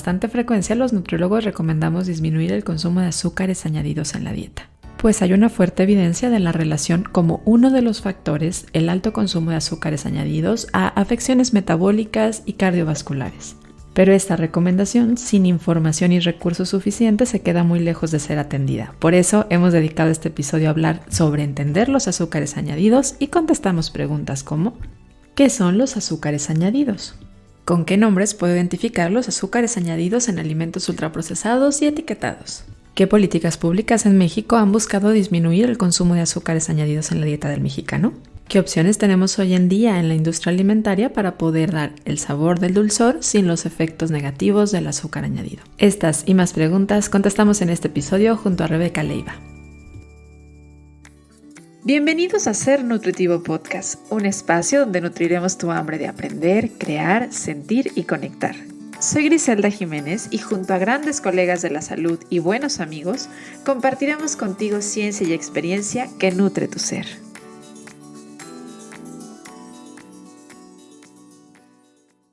bastante frecuencia los nutriólogos recomendamos disminuir el consumo de azúcares añadidos en la dieta, pues hay una fuerte evidencia de la relación como uno de los factores, el alto consumo de azúcares añadidos, a afecciones metabólicas y cardiovasculares. Pero esta recomendación, sin información y recursos suficientes, se queda muy lejos de ser atendida. Por eso hemos dedicado este episodio a hablar sobre entender los azúcares añadidos y contestamos preguntas como ¿qué son los azúcares añadidos? ¿Con qué nombres puedo identificar los azúcares añadidos en alimentos ultraprocesados y etiquetados? ¿Qué políticas públicas en México han buscado disminuir el consumo de azúcares añadidos en la dieta del mexicano? ¿Qué opciones tenemos hoy en día en la industria alimentaria para poder dar el sabor del dulzor sin los efectos negativos del azúcar añadido? Estas y más preguntas contestamos en este episodio junto a Rebeca Leiva. Bienvenidos a Ser Nutritivo Podcast, un espacio donde nutriremos tu hambre de aprender, crear, sentir y conectar. Soy Griselda Jiménez y junto a grandes colegas de la salud y buenos amigos, compartiremos contigo ciencia y experiencia que nutre tu ser.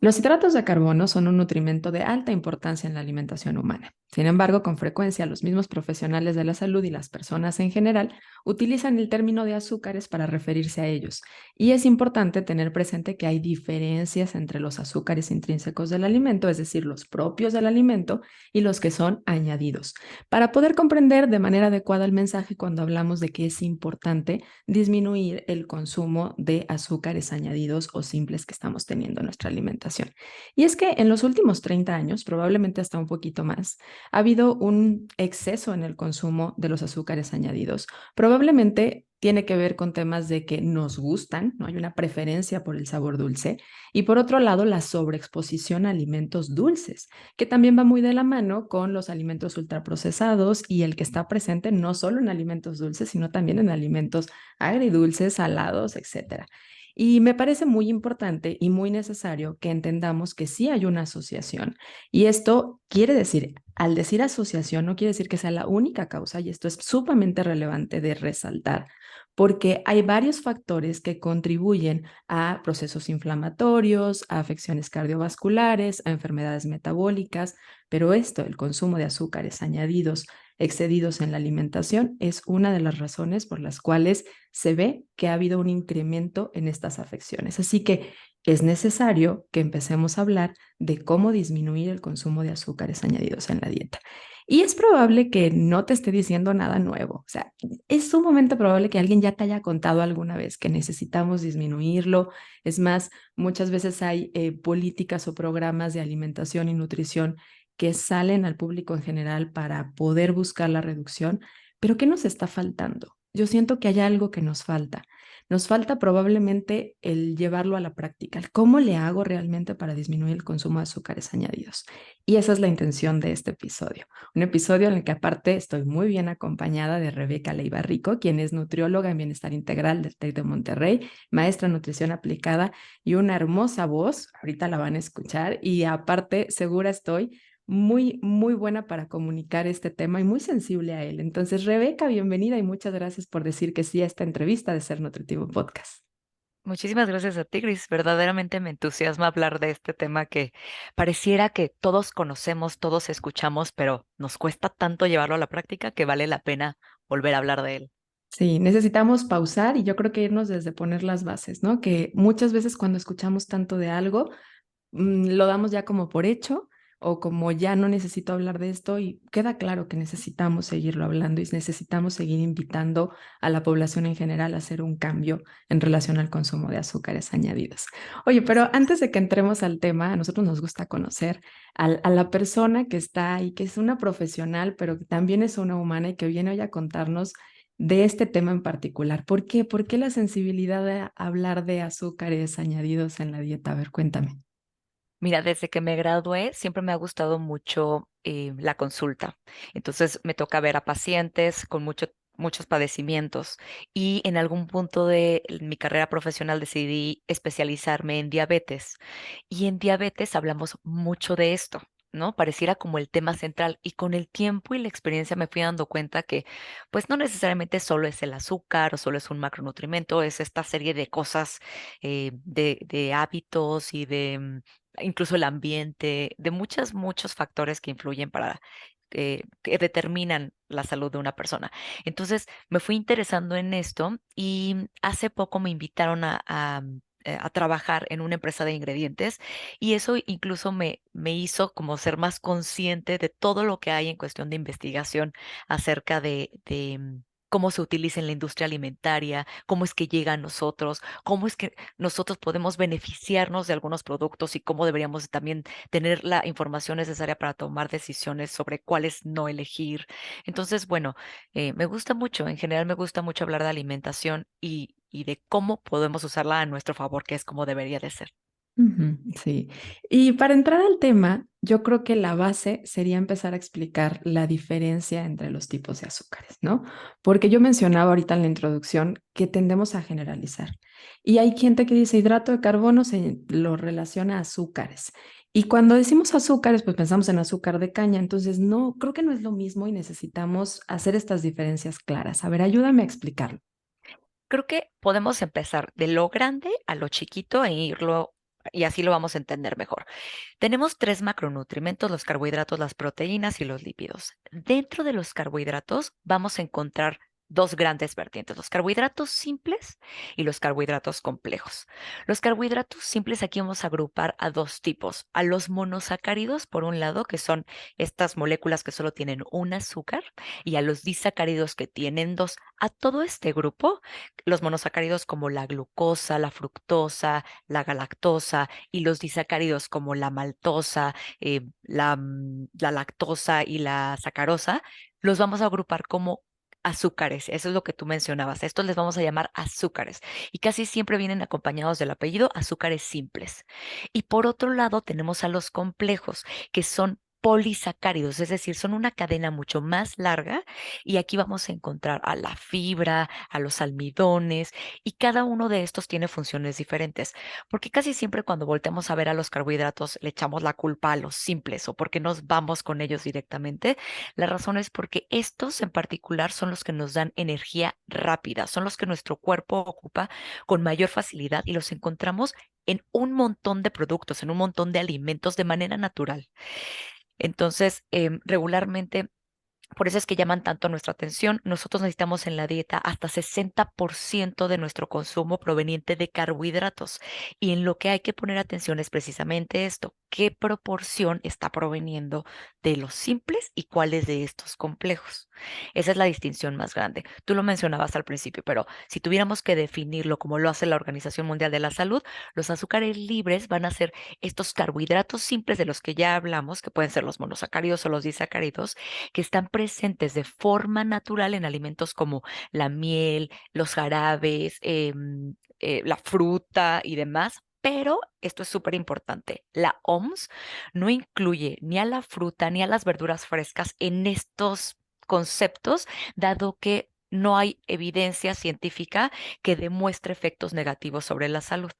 Los hidratos de carbono son un nutrimento de alta importancia en la alimentación humana. Sin embargo, con frecuencia los mismos profesionales de la salud y las personas en general utilizan el término de azúcares para referirse a ellos. Y es importante tener presente que hay diferencias entre los azúcares intrínsecos del alimento, es decir, los propios del alimento, y los que son añadidos, para poder comprender de manera adecuada el mensaje cuando hablamos de que es importante disminuir el consumo de azúcares añadidos o simples que estamos teniendo en nuestra alimentación. Y es que en los últimos 30 años, probablemente hasta un poquito más, ha habido un exceso en el consumo de los azúcares añadidos. Probablemente tiene que ver con temas de que nos gustan, ¿no? Hay una preferencia por el sabor dulce. Y por otro lado, la sobreexposición a alimentos dulces, que también va muy de la mano con los alimentos ultraprocesados y el que está presente no solo en alimentos dulces, sino también en alimentos agridulces, salados, etcétera. Y me parece muy importante y muy necesario que entendamos que sí hay una asociación. Y esto quiere decir, al decir asociación, no quiere decir que sea la única causa, y esto es sumamente relevante de resaltar, porque hay varios factores que contribuyen a procesos inflamatorios, a afecciones cardiovasculares, a enfermedades metabólicas, pero esto, el consumo de azúcares añadidos excedidos en la alimentación, es una de las razones por las cuales se ve que ha habido un incremento en estas afecciones. Así que es necesario que empecemos a hablar de cómo disminuir el consumo de azúcares añadidos en la dieta. Y es probable que no te esté diciendo nada nuevo. O sea, es sumamente probable que alguien ya te haya contado alguna vez que necesitamos disminuirlo. Es más, muchas veces hay políticas o programas de alimentación y nutrición que salen al público en general para poder buscar la reducción, pero ¿qué nos está faltando? Yo siento que hay algo que nos falta. Nos falta probablemente el llevarlo a la práctica. ¿Cómo le hago realmente para disminuir el consumo de azúcares añadidos? Y esa es la intención de este episodio. Un episodio en el que aparte estoy muy bien acompañada de Rebeca Leiva Rico, quien es nutrióloga en bienestar integral del TEC de Monterrey, maestra en nutrición aplicada y una hermosa voz. Ahorita la van a escuchar y aparte segura estoy muy buena para comunicar este tema y muy sensible a él. Entonces, Rebeca, bienvenida y muchas gracias por decir que sí a esta entrevista de Ser Nutritivo Podcast. Muchísimas gracias a ti, Gris. Verdaderamente me entusiasma hablar de este tema que pareciera que todos conocemos, todos escuchamos, pero nos cuesta tanto llevarlo a la práctica que vale la pena volver a hablar de él. Sí, necesitamos pausar y yo creo que irnos desde poner las bases, ¿no? Que muchas veces cuando escuchamos tanto de algo, lo damos ya como por hecho o como ya no necesito hablar de esto y queda claro que necesitamos seguirlo hablando y necesitamos seguir invitando a la población en general a hacer un cambio en relación al consumo de azúcares añadidos. Oye, Así pero es. antes de que entremos al tema, a nosotros nos gusta conocer a la persona que está ahí, que es una profesional, pero que también es una humana y que viene hoy a contarnos de este tema en particular. ¿Por qué? ¿Por qué la sensibilidad de hablar de azúcares añadidos en la dieta? A ver, cuéntame. Mira, desde que me gradué siempre me ha gustado mucho la consulta. Entonces me toca ver a pacientes con muchos padecimientos y en algún punto de mi carrera profesional decidí especializarme en diabetes. Y en diabetes hablamos mucho de esto, ¿no? Pareciera como el tema central y con el tiempo y la experiencia me fui dando cuenta que pues no necesariamente solo es el azúcar o solo es un macronutrimento, es esta serie de cosas, de hábitos y de incluso el ambiente, de muchos factores que influyen para que determinan la salud de una persona. Entonces me fui interesando en esto y hace poco me invitaron a trabajar en una empresa de ingredientes y eso incluso me hizo como ser más consciente de todo lo que hay en cuestión de investigación acerca de cómo se utiliza en la industria alimentaria, cómo es que llega a nosotros, cómo es que nosotros podemos beneficiarnos de algunos productos y cómo deberíamos también tener la información necesaria para tomar decisiones sobre cuáles no elegir. Entonces, bueno, me gusta mucho, en general me gusta mucho hablar de alimentación y de cómo podemos usarla a nuestro favor, que es como debería de ser. Ujú, sí. Y para entrar al tema, yo creo que la base sería empezar a explicar la diferencia entre los tipos de azúcares, ¿no? Porque yo mencionaba ahorita en la introducción que tendemos a generalizar. Y hay gente que dice hidrato de carbono se lo relaciona a azúcares. Y cuando decimos azúcares, pues pensamos en azúcar de caña. Entonces, no, creo que no es lo mismo y necesitamos hacer estas diferencias claras. A ver, ayúdame a explicarlo. Creo que podemos empezar de lo grande a lo chiquito e irlo, y así lo vamos a entender mejor. Tenemos tres macronutrientes, los carbohidratos, las proteínas y los lípidos. Dentro de los carbohidratos vamos a encontrar dos grandes vertientes, los carbohidratos simples y los carbohidratos complejos. Los carbohidratos simples aquí vamos a agrupar a dos tipos, a los monosacáridos por un lado, que son estas moléculas que solo tienen un azúcar, y a los disacáridos que tienen dos. A todo este grupo, los monosacáridos como la glucosa, la fructosa, la galactosa, y los disacáridos como la maltosa, la lactosa y la sacarosa, los vamos a agrupar como azúcares. Eso es lo que tú mencionabas. Estos les vamos a llamar azúcares y casi siempre vienen acompañados del apellido azúcares simples. Y por otro lado tenemos a los complejos, que son polisacáridos, es decir, son una cadena mucho más larga y aquí vamos a encontrar a la fibra, a los almidones y cada uno de estos tiene funciones diferentes. Porque casi siempre cuando volteamos a ver a los carbohidratos le echamos la culpa a los simples o porque nos vamos con ellos directamente. La razón es porque estos en particular son los que nos dan energía rápida, son los que nuestro cuerpo ocupa con mayor facilidad y los encontramos en un montón de productos, en un montón de alimentos de manera natural. Entonces, regularmente por eso es que llaman tanto nuestra atención. Nosotros necesitamos en la dieta hasta 60% de nuestro consumo proveniente de carbohidratos. Y en lo que hay que poner atención es precisamente esto, qué proporción está proveniendo de los simples y cuáles de estos complejos. Esa es la distinción más grande. Tú lo mencionabas al principio, pero si tuviéramos que definirlo como lo hace la Organización Mundial de la Salud, los azúcares libres van a ser estos carbohidratos simples de los que ya hablamos, que pueden ser los monosacáridos o los disacáridos que están presentes de forma natural en alimentos como la miel, los jarabes, la fruta y demás. Pero esto es súper importante. La OMS no incluye ni a la fruta ni a las verduras frescas en estos conceptos, dado que no hay evidencia científica que demuestre efectos negativos sobre la salud.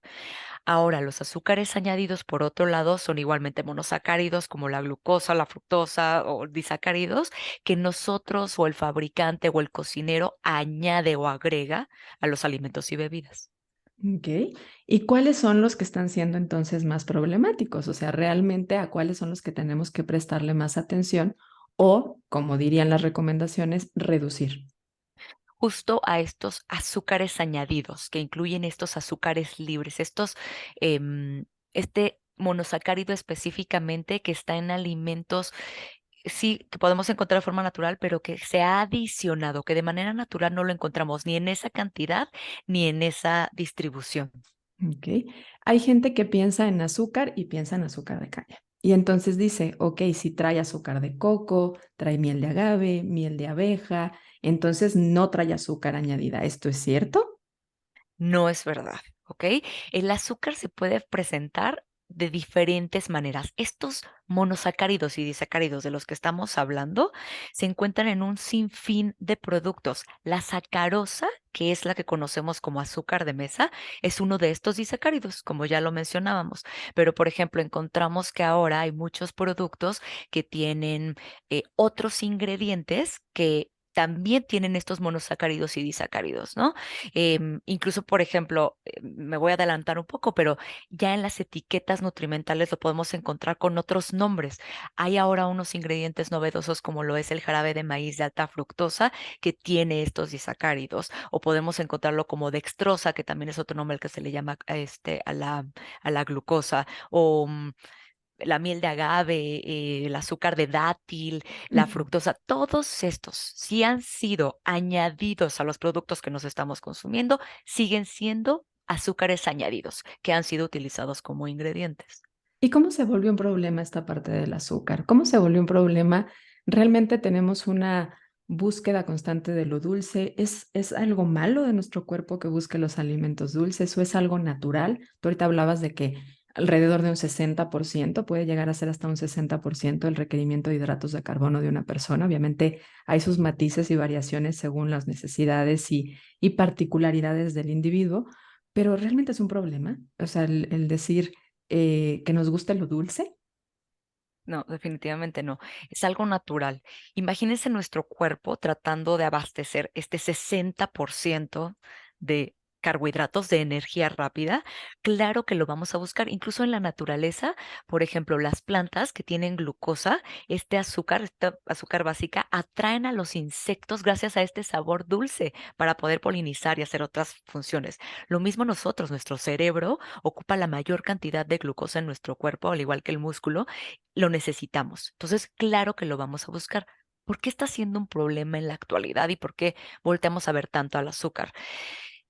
Ahora, los azúcares añadidos, por otro lado, son igualmente monosacáridos como la glucosa, la fructosa o disacáridos que nosotros o el fabricante o el cocinero añade o agrega a los alimentos y bebidas. Ok. ¿Y cuáles son los que están siendo entonces más problemáticos? O sea, realmente a cuáles son los que tenemos que prestarle más atención o, como dirían las recomendaciones, reducir. Justo a estos azúcares añadidos que incluyen estos azúcares libres, este monosacárido específicamente que está en alimentos sí, que podemos encontrar de forma natural, pero que se ha adicionado, que de manera natural no lo encontramos ni en esa cantidad ni en esa distribución. Ok. Hay gente que piensa en azúcar y piensa en azúcar de caña. Y entonces dice, ok, si trae azúcar de coco, trae miel de agave, miel de abeja, entonces no trae azúcar añadida. ¿Esto es cierto? No es verdad, ¿ok? El azúcar se puede presentar de diferentes maneras. Estos monosacáridos y disacáridos de los que estamos hablando se encuentran en un sinfín de productos. La sacarosa, que es la que conocemos como azúcar de mesa, es uno de estos disacáridos, como ya lo mencionábamos. Pero, por ejemplo, encontramos que ahora hay muchos productos que tienen otros ingredientes que también tienen estos monosacáridos y disacáridos, ¿no? Incluso, por ejemplo, me voy a adelantar un poco, pero ya en las etiquetas nutrimentales lo podemos encontrar con otros nombres. Hay ahora unos ingredientes novedosos como lo es el jarabe de maíz de alta fructosa que tiene estos disacáridos, o podemos encontrarlo como dextrosa, que también es otro nombre al que se le llama a la glucosa, o la miel de agave, el azúcar de dátil, la Ujú. fructosa, todos estos, si han sido añadidos a los productos que nos estamos consumiendo, siguen siendo azúcares añadidos que han sido utilizados como ingredientes. ¿Y cómo se volvió un problema esta parte del azúcar? ¿Cómo se volvió un problema? ¿Realmente tenemos una búsqueda constante de lo dulce? ¿Es algo malo de nuestro cuerpo que busque los alimentos dulces o es algo natural? Tú ahorita hablabas de que alrededor de un 60% puede llegar a ser hasta un 60% el requerimiento de hidratos de carbono de una persona. Obviamente hay sus matices y variaciones según las necesidades y particularidades del individuo, pero realmente es un problema. O sea, el decir que nos guste lo dulce. No, definitivamente no. Es algo natural. Imagínense nuestro cuerpo tratando de abastecer este 60% de carbohidratos de energía rápida. Claro que lo vamos a buscar, incluso en la naturaleza. Por ejemplo, las plantas que tienen glucosa, este azúcar, esta azúcar básica, atraen a los insectos gracias a este sabor dulce para poder polinizar y hacer otras funciones. Lo mismo nosotros, nuestro cerebro ocupa la mayor cantidad de glucosa en nuestro cuerpo, al igual que el músculo lo necesitamos. Entonces, claro que lo vamos a buscar. ¿Por qué está siendo un problema en la actualidad y por qué volteamos a ver tanto al azúcar?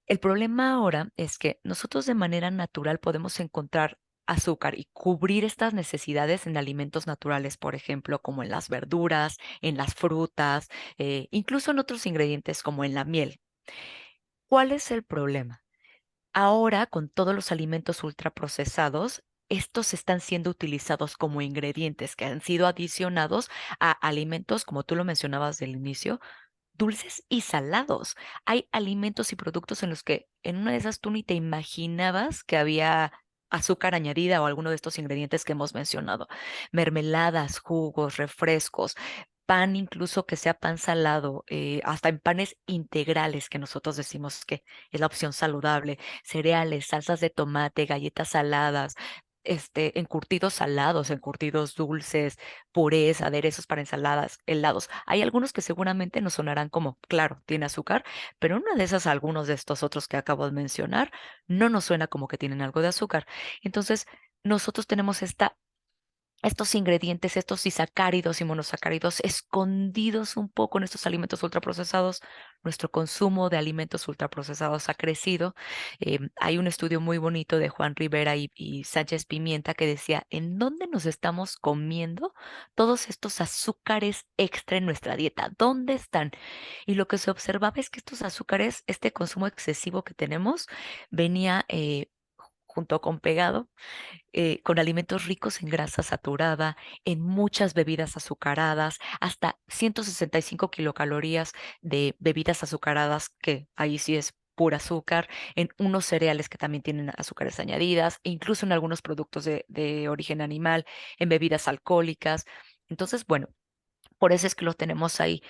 El problema ahora es que nosotros de manera natural podemos encontrar azúcar y cubrir estas necesidades en alimentos naturales, por ejemplo, como en las verduras, en las frutas, incluso en otros ingredientes como en la miel. ¿Cuál es el problema? Ahora, con todos los alimentos ultraprocesados, estos están siendo utilizados como ingredientes que han sido adicionados a alimentos, como tú lo mencionabas del inicio, dulces y salados. Hay alimentos y productos en los que en una de esas tú ni te imaginabas que había azúcar añadida o alguno de estos ingredientes que hemos mencionado. Mermeladas, jugos, refrescos, pan incluso que sea pan salado, hasta en panes integrales que nosotros decimos que es la opción saludable, cereales, salsas de tomate, galletas saladas, encurtidos salados, encurtidos dulces, purés, aderezos para ensaladas, helados. Hay algunos que seguramente nos sonarán como, claro, tiene azúcar, pero una de esas, algunos de estos otros que acabo de mencionar, no nos suena como que tienen algo de azúcar. Entonces, nosotros tenemos estos ingredientes, estos disacáridos y monosacáridos escondidos un poco en estos alimentos ultraprocesados. Nuestro consumo de alimentos ultraprocesados ha crecido. Hay un estudio muy bonito de Juan Rivera y Sánchez Pimienta que decía, ¿en dónde nos estamos comiendo todos estos azúcares extra en nuestra dieta? ¿Dónde están? Y lo que se observaba es que estos azúcares, este consumo excesivo que tenemos, venía junto con pegado con alimentos ricos en grasa saturada, en muchas bebidas azucaradas, hasta 165 kilocalorías de bebidas azucaradas, que ahí sí es pura azúcar, en unos cereales que también tienen azúcares añadidas, e incluso en algunos productos de origen animal, en bebidas alcohólicas. Entonces, bueno, por eso es que lo tenemos ahí.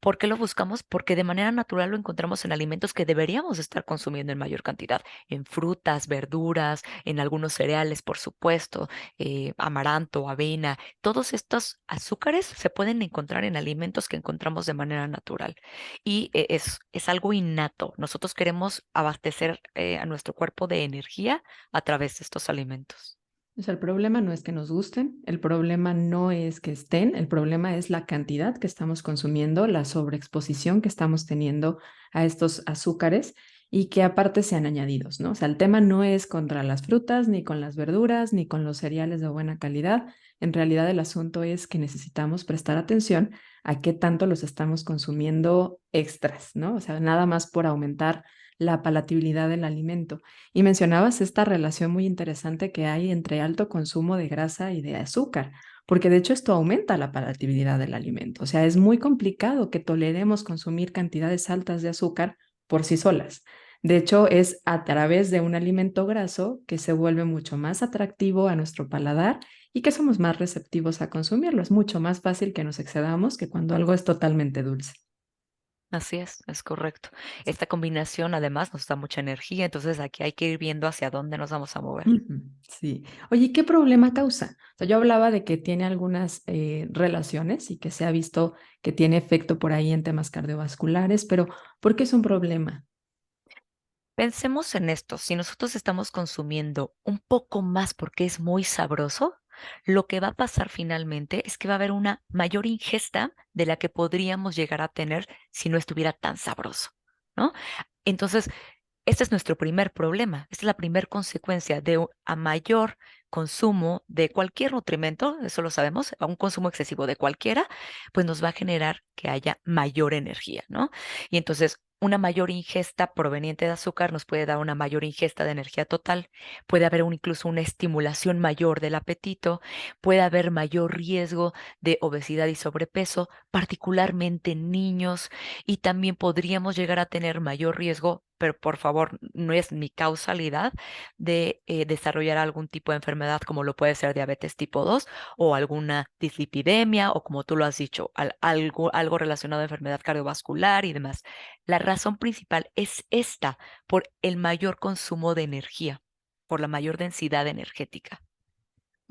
¿Por qué lo buscamos? Porque de manera natural lo encontramos en alimentos que deberíamos estar consumiendo en mayor cantidad, en frutas, verduras, en algunos cereales, por supuesto, amaranto, avena. Todos estos azúcares se pueden encontrar en alimentos que encontramos de manera natural y es algo innato. Nosotros queremos abastecer a nuestro cuerpo de energía a través de estos alimentos. O sea, el problema no es que nos gusten, el problema no es que estén, el problema es la cantidad que estamos consumiendo, la sobreexposición que estamos teniendo a estos azúcares y que aparte sean añadidos, ¿no? O sea, el tema no es contra las frutas, ni con las verduras, ni con los cereales de buena calidad. En realidad el asunto es que necesitamos prestar atención a qué tanto los estamos consumiendo extras, ¿no? O sea, nada más por aumentar la palatabilidad del alimento. Y mencionabas esta relación muy interesante que hay entre alto consumo de grasa y de azúcar, porque de hecho esto aumenta la palatabilidad del alimento. O sea, es muy complicado que toleremos consumir cantidades altas de azúcar por sí solas. De hecho, es a través de un alimento graso que se vuelve mucho más atractivo a nuestro paladar y que somos más receptivos a consumirlo. Es mucho más fácil que nos excedamos que cuando algo es totalmente dulce. Así es correcto. Esta combinación además nos da mucha energía, entonces aquí hay que ir viendo hacia dónde nos vamos a mover. Ujú, sí. Oye, ¿qué problema causa? O sea, yo hablaba de que tiene algunas relaciones y que se ha visto que tiene efecto por ahí en temas cardiovasculares, pero ¿por qué es un problema? Pensemos en esto, si nosotros estamos consumiendo un poco más porque es muy sabroso, lo que va a pasar finalmente es que va a haber una mayor ingesta de la que podríamos llegar a tener si no estuviera tan sabroso, ¿no? Entonces, este es nuestro primer problema. Esta es la primera consecuencia de a mayor consumo de cualquier nutrimento, eso lo sabemos, a un consumo excesivo de cualquiera, pues nos va a generar que haya mayor energía, ¿no? Y entonces una mayor ingesta proveniente de azúcar nos puede dar una mayor ingesta de energía total, puede haber incluso una estimulación mayor del apetito, puede haber mayor riesgo de obesidad y sobrepeso, particularmente en niños, y también podríamos llegar a tener mayor riesgo, pero por favor, no es mi causalidad de desarrollar algún tipo de enfermedad como lo puede ser diabetes tipo 2 o alguna dislipidemia o como tú lo has dicho, algo relacionado a enfermedad cardiovascular y demás. La razón principal es esta, por el mayor consumo de energía, por la mayor densidad energética.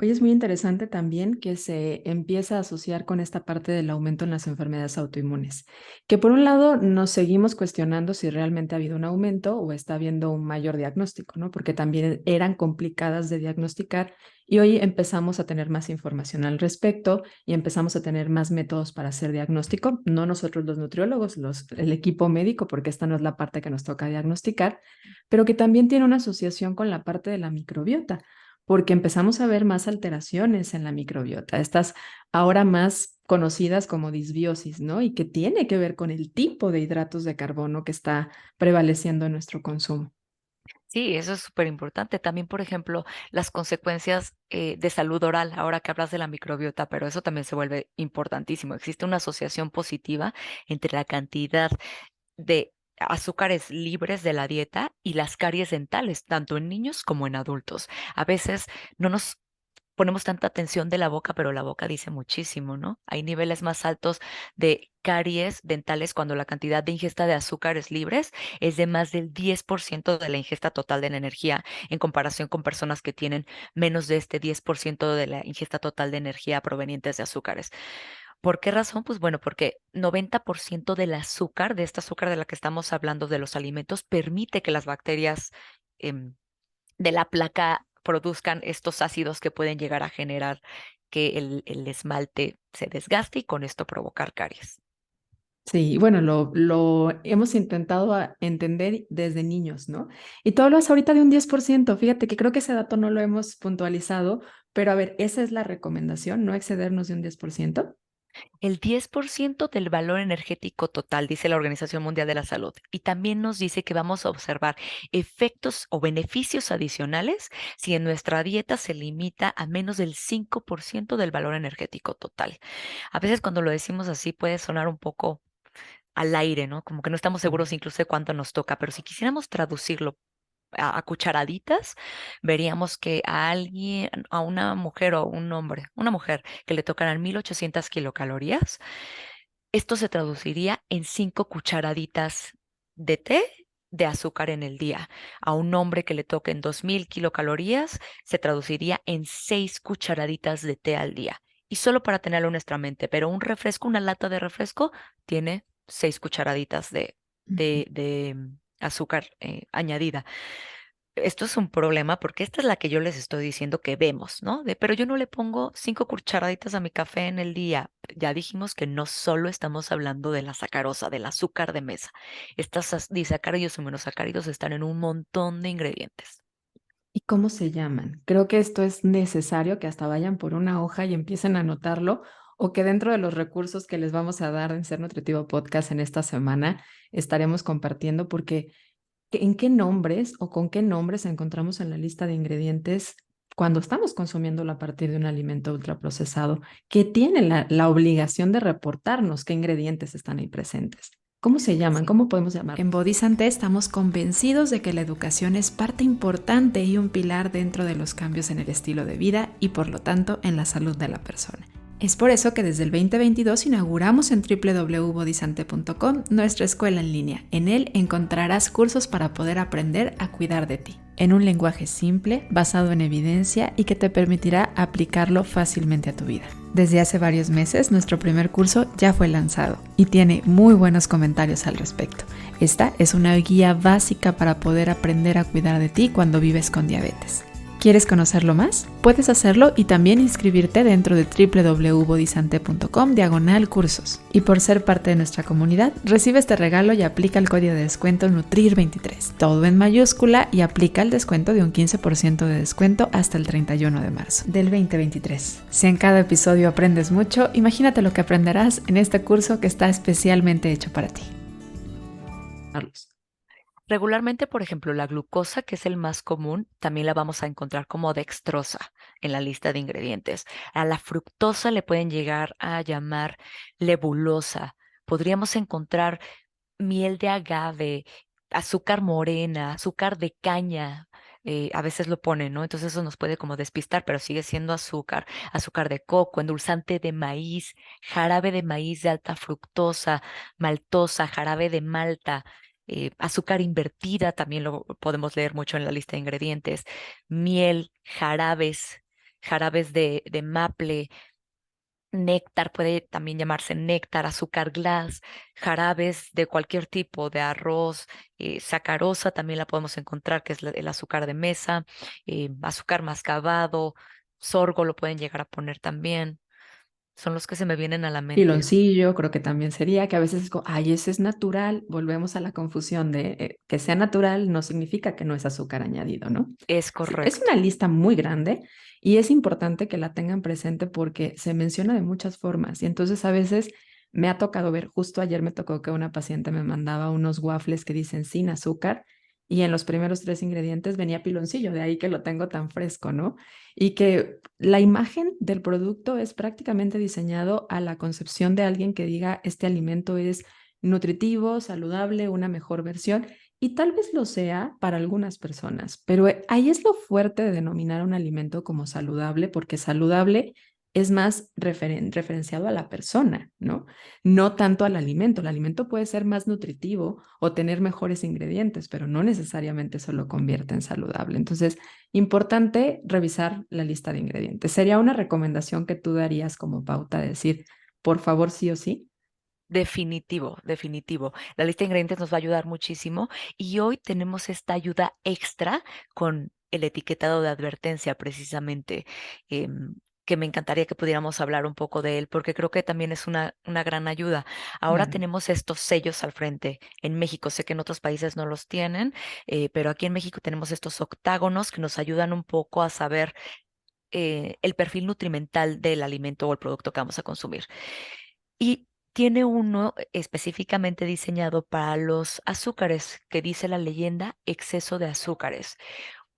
Oye, es muy interesante también que se empieza a asociar con esta parte del aumento en las enfermedades autoinmunes, que por un lado nos seguimos cuestionando si realmente ha habido un aumento o está habiendo un mayor diagnóstico, ¿no? Porque también eran complicadas de diagnosticar y hoy empezamos a tener más información al respecto y empezamos a tener más métodos para hacer diagnóstico, no nosotros los nutriólogos, el equipo médico, porque esta no es la parte que nos toca diagnosticar, pero que también tiene una asociación con la parte de la microbiota porque empezamos a ver más alteraciones en la microbiota, estas ahora más conocidas como disbiosis, ¿no? Y que tiene que ver con el tipo de hidratos de carbono que está prevaleciendo en nuestro consumo. Sí, eso es súper importante. También, por ejemplo, las consecuencias de salud oral, ahora que hablas de la microbiota, pero eso también se vuelve importantísimo. Existe una asociación positiva entre la cantidad de azúcares libres de la dieta y las caries dentales, tanto en niños como en adultos. A veces no nos ponemos tanta atención de la boca, pero la boca dice muchísimo, ¿no? Hay niveles más altos de caries dentales cuando la cantidad de ingesta de azúcares libres es de más del 10% de la ingesta total de la energía, en comparación con personas que tienen menos de este 10% de la ingesta total de energía provenientes de azúcares. ¿Por qué razón? Pues bueno, porque 90% del azúcar, de esta azúcar de la que estamos hablando de los alimentos, permite que las bacterias em, de la placa produzcan estos ácidos que pueden llegar a generar que el esmalte se desgaste y con esto provocar caries. Sí, bueno, lo hemos intentado entender desde niños, ¿no? Y tú hablas ahorita de un 10%. Fíjate que creo que ese dato no lo hemos puntualizado, pero a ver, esa es la recomendación, no excedernos de un 10%. El 10% del valor energético total, dice la Organización Mundial de la Salud, y también nos dice que vamos a observar efectos o beneficios adicionales si en nuestra dieta se limita a menos del 5% del valor energético total. A veces cuando lo decimos así puede sonar un poco al aire, ¿no? Como que no estamos seguros incluso de cuánto nos toca, pero si quisiéramos traducirlo a cucharaditas, veríamos que a alguien, a una mujer o un hombre, una mujer que le tocaran 1800 kilocalorías, esto se traduciría en 5 cucharaditas de té de azúcar en el día. A un hombre que le toquen 2000 kilocalorías, se traduciría en 6 cucharaditas de té al día. Y solo para tenerlo en nuestra mente, pero un refresco, una lata de refresco, tiene 6 cucharaditas de azúcar añadida. Esto es un problema porque esta es la que yo les estoy diciendo que vemos, ¿no? Pero yo no le pongo 5 cucharaditas a mi café en el día. Ya dijimos que no solo estamos hablando de la sacarosa, del azúcar de mesa. Estas disacáridos y monosacáridos están en un montón de ingredientes. ¿Y cómo se llaman? Creo que esto es necesario que hasta vayan por una hoja y empiecen a anotarlo o que dentro de los recursos que les vamos a dar en Ser Nutritivo Podcast en esta semana estaremos compartiendo porque ¿en qué nombres o con qué nombres encontramos en la lista de ingredientes cuando estamos consumiéndolo a partir de un alimento ultraprocesado que tiene la obligación de reportarnos qué ingredientes están ahí presentes? ¿Cómo se llaman? Sí. ¿Cómo podemos llamar? En Bodhisante estamos convencidos de que la educación es parte importante y un pilar dentro de los cambios en el estilo de vida y por lo tanto en la salud de la persona. Es por eso que desde el 2022 inauguramos en www.bodysante.com nuestra escuela en línea. En él encontrarás cursos para poder aprender a cuidar de ti, en un lenguaje simple, basado en evidencia y que te permitirá aplicarlo fácilmente a tu vida. Desde hace varios meses, nuestro primer curso ya fue lanzado y tiene muy buenos comentarios al respecto. Esta es una guía básica para poder aprender a cuidar de ti cuando vives con diabetes. ¿Quieres conocerlo más? Puedes hacerlo y también inscribirte dentro de www.bodysante.com/cursos. Y por ser parte de nuestra comunidad, recibe este regalo y aplica el código de descuento NUTRIR23, todo en mayúscula, y aplica el descuento de un 15% de descuento hasta el 31 de marzo del 2023. Si en cada episodio aprendes mucho, imagínate lo que aprenderás en este curso que está especialmente hecho para ti. Carlos. Regularmente, por ejemplo, la glucosa, que es el más común, también la vamos a encontrar como dextrosa en la lista de ingredientes. A la fructosa le pueden llegar a llamar lebulosa. Podríamos encontrar miel de agave, azúcar morena, azúcar de caña. A veces lo ponen, ¿no? Entonces eso nos puede como despistar, pero sigue siendo azúcar, azúcar de coco, endulzante de maíz, jarabe de maíz de alta fructosa, maltosa, jarabe de malta, azúcar invertida, también lo podemos leer mucho en la lista de ingredientes, miel, jarabes, jarabes de maple, néctar, puede también llamarse néctar, azúcar glass, jarabes de cualquier tipo, de arroz, sacarosa también la podemos encontrar, que es el azúcar de mesa, azúcar mascabado, sorgo lo pueden llegar a poner también. Son los que se me vienen a la mente. Piloncillo, creo que también sería, que a veces es como, ay, ese es natural. Volvemos a la confusión de que sea natural no significa que no es azúcar añadido, ¿no? Es Sí, es correcto. una lista muy grande y es importante que la tengan presente porque se menciona de muchas formas y entonces a veces me ha tocado ver, justo ayer me tocó que una paciente me mandaba unos waffles que dicen sin azúcar y en los primeros tres ingredientes venía piloncillo, de ahí que lo tengo tan fresco, ¿no? Y que la imagen del producto es prácticamente diseñado a la concepción de alguien que diga este alimento es nutritivo, saludable, una mejor versión. Y tal vez lo sea para algunas personas, pero ahí es lo fuerte de denominar un alimento como saludable, porque saludable es más referenciado a la persona, ¿no? No tanto al alimento. El alimento puede ser más nutritivo o tener mejores ingredientes, pero no necesariamente eso lo convierte en saludable. Entonces, importante revisar la lista de ingredientes. ¿Sería una recomendación que tú darías como pauta de decir, por favor, sí o sí? Definitivo, definitivo. La lista de ingredientes nos va a ayudar muchísimo y hoy tenemos esta ayuda extra con el etiquetado de advertencia precisamente, em, que me encantaría que pudiéramos hablar un poco de él porque creo que también es una gran ayuda. Ahora Claro. tenemos estos sellos al frente. En México, sé que en otros países no los tienen, pero aquí en México tenemos estos octágonos que nos ayudan un poco a saber el perfil nutrimental del alimento o el producto que vamos a consumir. Y tiene uno específicamente diseñado para los azúcares, que dice la leyenda exceso de azúcares.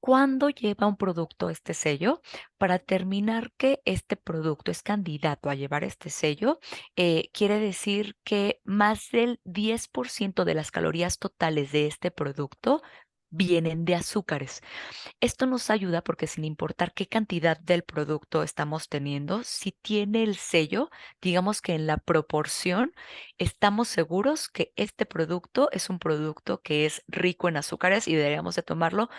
¿Cuándo lleva un producto este sello? Para determinar que este producto es candidato a llevar este sello, quiere decir que más del 10% de las calorías totales de este producto vienen de azúcares. Esto nos ayuda porque sin importar qué cantidad del producto estamos teniendo, si tiene el sello, digamos que en la proporción, estamos seguros que este producto es un producto que es rico en azúcares y deberíamos de tomarlo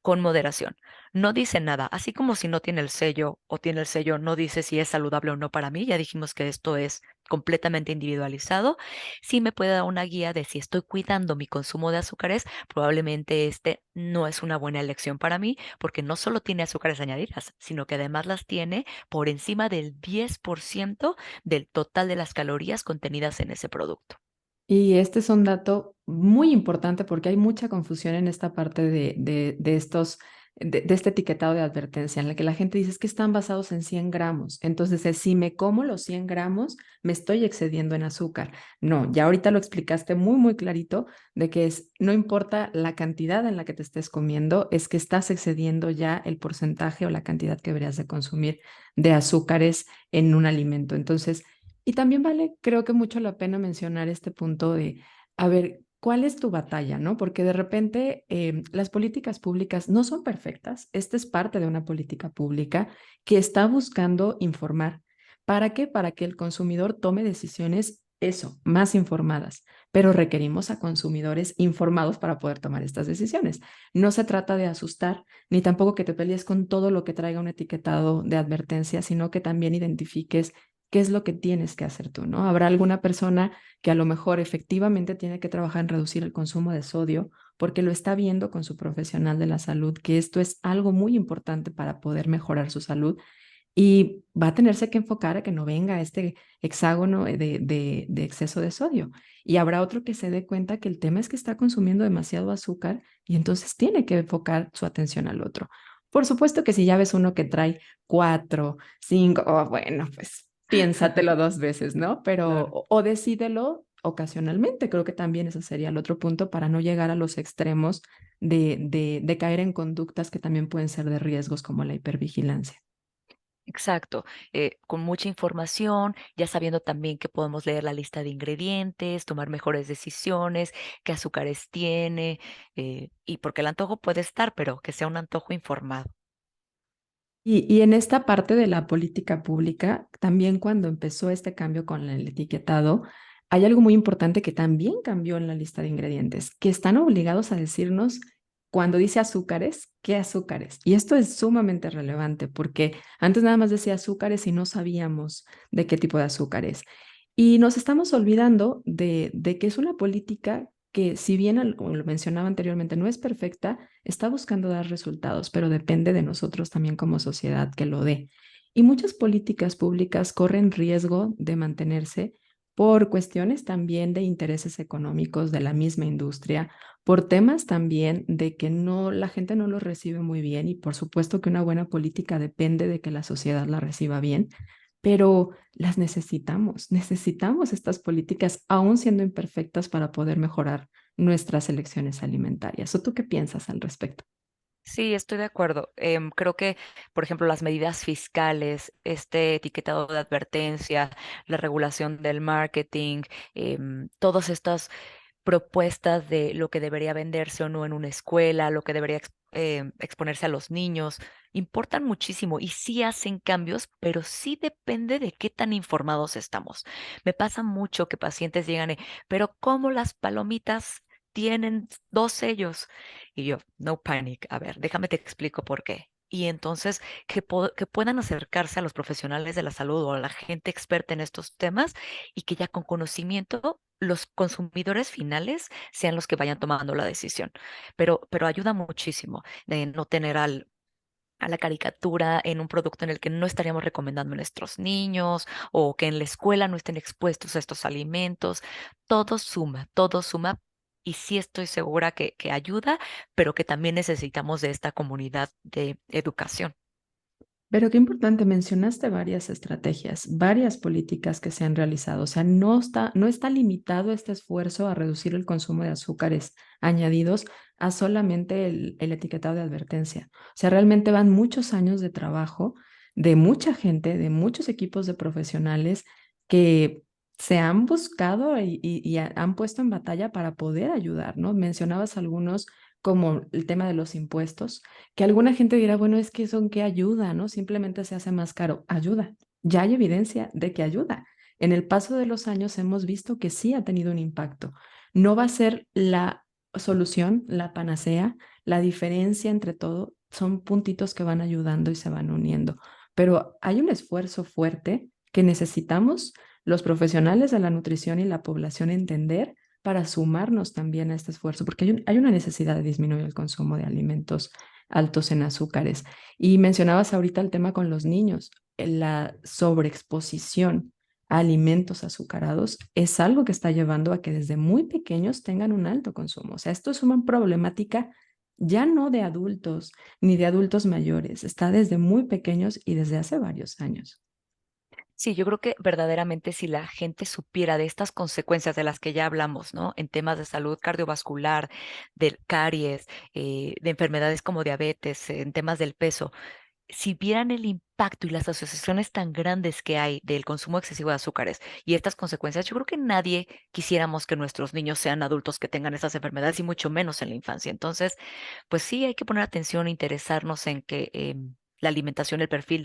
con moderación. No dice nada, así como si no tiene el sello o tiene el sello, no dice si es saludable o no para mí. Ya dijimos que esto es completamente individualizado. Sí me puede dar una guía de si estoy cuidando mi consumo de azúcares, probablemente este no es una buena elección para mí porque no solo tiene azúcares añadidas, sino que además las tiene por encima del 10% del total de las calorías contenidas en ese producto. Y este es un dato muy importante porque hay mucha confusión en esta parte de estos, de este etiquetado de advertencia en la que la gente dice es que están basados en 100 gramos. Entonces, si me como los 100 gramos, me estoy excediendo en azúcar. No, ya ahorita lo explicaste muy, muy clarito de que es, no importa la cantidad en la que te estés comiendo, es que estás excediendo ya el porcentaje o la cantidad que deberías de consumir de azúcares en un alimento. Entonces, y también vale, creo que mucho la pena mencionar este punto de, a ver, ¿cuál es tu batalla, no? Porque de repente las políticas públicas no son perfectas. Esta es parte de una política pública que está buscando informar, ¿Para qué? Para que el consumidor tome decisiones, eso, más informadas, pero requerimos a consumidores informados para poder tomar estas decisiones. No se trata de asustar, ni tampoco que te pelees con todo lo que traiga un etiquetado de advertencia, sino que también identifiques qué es lo que tienes que hacer tú, ¿no? Habrá alguna persona que a lo mejor efectivamente tiene que trabajar en reducir el consumo de sodio porque lo está viendo con su profesional de la salud, que esto es algo muy importante para poder mejorar su salud y va a tenerse que enfocar a que no venga este hexágono de exceso de sodio. Y habrá otro que se dé cuenta que el tema es que está consumiendo demasiado azúcar y entonces tiene que enfocar su atención al otro. Por supuesto que si ya ves uno que trae cuatro, cinco, oh, bueno, pues piénsatelo dos veces, ¿no? Pero Claro. o decídelo ocasionalmente. Creo que también ese sería el otro punto para no llegar a los extremos de caer en conductas que también pueden ser de riesgos como la hipervigilancia. Exacto, con mucha información, ya sabiendo también que podemos leer la lista de ingredientes, tomar mejores decisiones, qué azúcares tiene, y porque el antojo puede estar, pero que sea un antojo informado. Y en esta parte de la política pública, también cuando empezó este cambio con el etiquetado, hay algo muy importante que también cambió en la lista de ingredientes, que están obligados a decirnos cuando dice azúcares, qué azúcares. Y esto es sumamente relevante porque antes nada más decía azúcares y no sabíamos de qué tipo de azúcares. Y nos estamos olvidando de que es una política que, si bien, como lo mencionaba anteriormente, no es perfecta, está buscando dar resultados, pero depende de nosotros también como sociedad que lo dé. Y muchas políticas públicas corren riesgo de mantenerse por cuestiones también de intereses económicos de la misma industria, por temas también de que no, la gente no lo recibe muy bien y por supuesto que una buena política depende de que la sociedad la reciba bien, pero las necesitamos estas políticas aún siendo imperfectas para poder mejorar nuestras elecciones alimentarias. ¿O tú qué piensas al respecto? Sí, estoy de acuerdo. Creo que, por ejemplo, las medidas fiscales, este etiquetado de advertencia, la regulación del marketing, todas estas propuestas de lo que debería venderse o no en una escuela, lo que debería exponerse a los niños, importan muchísimo y sí hacen cambios, pero sí depende de qué tan informados estamos. Me pasa mucho que pacientes llegan pero ¿cómo las palomitas tienen dos sellos? Y yo, no panic, a ver, déjame te explico por qué. Y entonces que puedan acercarse a los profesionales de la salud o a la gente experta en estos temas y que ya con conocimiento los consumidores finales sean los que vayan tomando la decisión. Pero ayuda muchísimo de no tener a la caricatura en un producto en el que no estaríamos recomendando a nuestros niños o que en la escuela no estén expuestos a estos alimentos. Todo suma. Y sí estoy segura que ayuda, pero que también necesitamos de esta comunidad de educación. Pero qué importante, mencionaste varias estrategias, varias políticas que se han realizado. O sea, no está limitado este esfuerzo a reducir el consumo de azúcares añadidos a solamente el etiquetado de advertencia. O sea, realmente van muchos años de trabajo de mucha gente, de muchos equipos de profesionales que se han buscado y han puesto en batalla para poder ayudar, ¿no? Mencionabas algunos como el tema de los impuestos que alguna gente dirá, bueno, es que eso en qué ayuda, ¿no? Simplemente se hace más caro. Ayuda. Ya hay evidencia de que ayuda. En el paso de los años hemos visto que sí ha tenido un impacto. No va a ser la solución, la panacea, la diferencia entre todo, son puntitos que van ayudando y se van uniendo. Pero hay un esfuerzo fuerte que necesitamos los profesionales de la nutrición y la población entender para sumarnos también a este esfuerzo, porque hay una necesidad de disminuir el consumo de alimentos altos en azúcares. Y mencionabas ahorita el tema con los niños, la sobreexposición a alimentos azucarados es algo que está llevando a que desde muy pequeños tengan un alto consumo. O sea, esto es una problemática ya no de adultos ni de adultos mayores, está desde muy pequeños y desde hace varios años. Sí, yo creo que verdaderamente si la gente supiera de estas consecuencias de las que ya hablamos, ¿no? En temas de salud cardiovascular, del caries, de enfermedades como diabetes, en temas del peso, si vieran el impacto y las asociaciones tan grandes que hay del consumo excesivo de azúcares y estas consecuencias, yo creo que nadie quisiéramos que nuestros niños sean adultos que tengan estas enfermedades y mucho menos en la infancia. Entonces, pues sí, hay que poner atención, interesarnos en que la alimentación, el perfil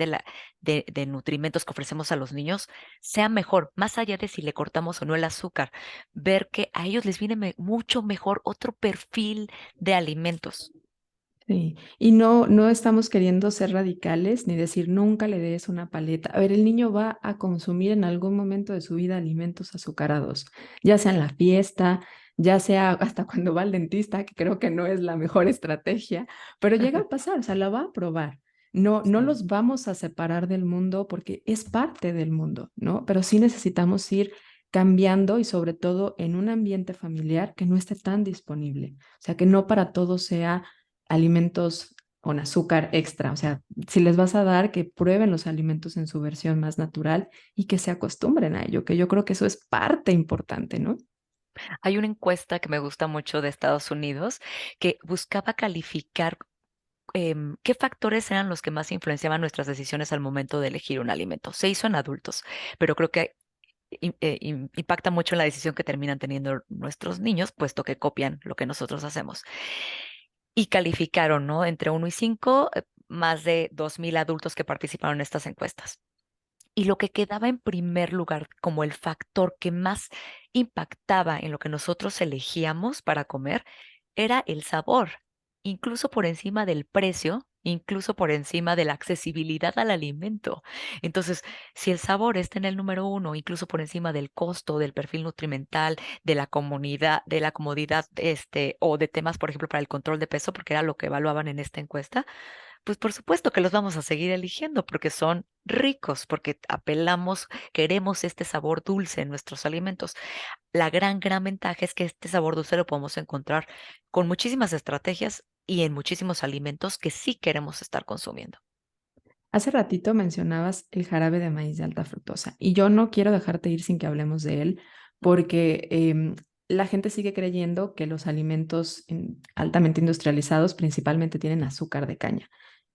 de nutrimentos que ofrecemos a los niños sea mejor, más allá de si le cortamos o no el azúcar, ver que a ellos les viene mucho mejor otro perfil de alimentos. Sí, y no estamos queriendo ser radicales ni decir nunca le des una paleta. A ver, el niño va a consumir en algún momento de su vida alimentos azucarados, ya sea en la fiesta, ya sea hasta cuando va al dentista, que creo que no es la mejor estrategia, pero llega a pasar, o sea, la va a probar. No Sí. los vamos a separar del mundo porque es parte del mundo, ¿no? Pero sí necesitamos ir cambiando y sobre todo en un ambiente familiar que no esté tan disponible. O sea, que no para todos sea alimentos con azúcar extra. O sea, si les vas a dar, que prueben los alimentos en su versión más natural y que se acostumbren a ello, que yo creo que eso es parte importante, ¿no? Hay una encuesta que me gusta mucho de Estados Unidos que buscaba calificar qué factores eran los que más influenciaban nuestras decisiones al momento de elegir un alimento. Se hizo en adultos, pero creo que impacta mucho en la decisión que terminan teniendo nuestros niños, puesto que copian lo que nosotros hacemos. Y calificaron, ¿no? Entre 1 y 5, más de 2,000 adultos que participaron en estas encuestas. Y lo que quedaba en primer lugar como el factor que más impactaba en lo que nosotros elegíamos para comer era el sabor, incluso por encima del precio, incluso por encima de la accesibilidad al alimento. Entonces, si el sabor está en el número uno, incluso por encima del costo, del perfil nutrimental, de la comunidad, de la comodidad, o de temas, por ejemplo, para el control de peso, porque era lo que evaluaban en esta encuesta, pues por supuesto que los vamos a seguir eligiendo porque son ricos, porque apelamos, queremos este sabor dulce en nuestros alimentos. La gran ventaja es que este sabor dulce lo podemos encontrar con muchísimas estrategias y en muchísimos alimentos que sí queremos estar consumiendo. Hace ratito mencionabas el jarabe de maíz de alta fructosa y yo no quiero dejarte ir sin que hablemos de él porque la gente sigue creyendo que los alimentos altamente industrializados principalmente tienen azúcar de caña.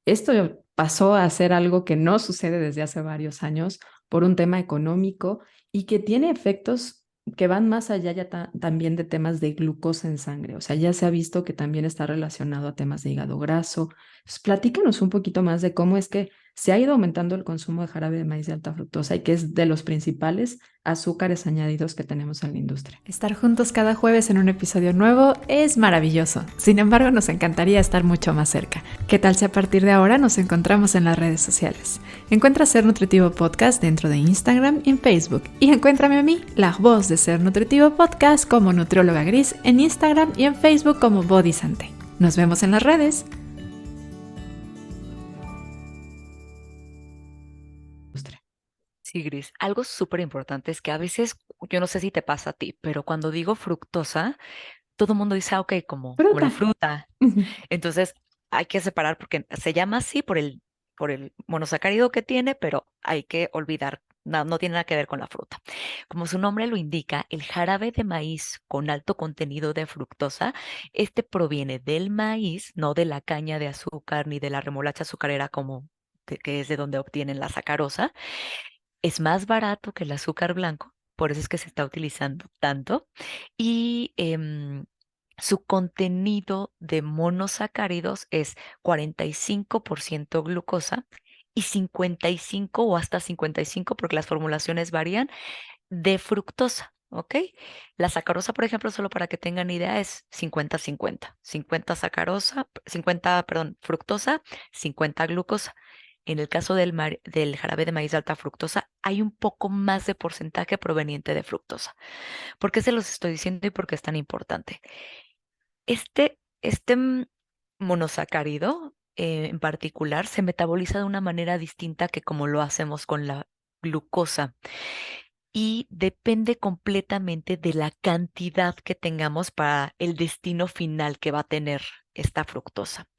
Esto pasó a ser algo que no sucede desde hace varios años por un tema económico y que tiene efectos que van más allá ya también de temas de glucosa en sangre. O sea, ya se ha visto que también está relacionado a temas de hígado graso. Pues, platícanos un poquito más de cómo es que se ha ido aumentando el consumo de jarabe de maíz de alta fructosa y que es de los principales azúcares añadidos que tenemos en la industria. Estar juntos cada jueves en un episodio nuevo es maravilloso. Sin embargo, nos encantaría estar mucho más cerca. ¿Qué tal si a partir de ahora nos encontramos en las redes sociales? Encuentra Ser Nutritivo Podcast dentro de Instagram y en Facebook. Y encuéntrame a mí, la voz de Ser Nutritivo Podcast, como Nutrióloga Gris en Instagram y en Facebook como Body Sante. Nos vemos en las redes. Sí, Gris, algo súper importante es que a veces, yo no sé si te pasa a ti, pero cuando digo fructosa, todo el mundo dice, ok, como la Fruta. fruta. Entonces, hay que separar porque se llama así por el monosacárido que tiene, pero hay que olvidar, no tiene nada que ver con la fruta. Como su nombre lo indica, el jarabe de maíz con alto contenido de fructosa, este proviene del maíz, no de la caña de azúcar ni de la remolacha azucarera como que es de donde obtienen la sacarosa. Es más barato que el azúcar blanco, por eso es que se está utilizando tanto. Y su contenido de monosacáridos es 45% glucosa y 55 o hasta 55, porque las formulaciones varían, de fructosa. ¿Ok? La sacarosa, por ejemplo, solo para que tengan idea, es 50-50. 50 sacarosa, 50, perdón, fructosa, 50 glucosa. En el caso del jarabe de maíz de alta fructosa, hay un poco más de porcentaje proveniente de fructosa. ¿Por qué se los estoy diciendo y por qué es tan importante? Este monosacárido en particular se metaboliza de una manera distinta que como lo hacemos con la glucosa y depende completamente de la cantidad que tengamos para el destino final que va a tener esta fructosa.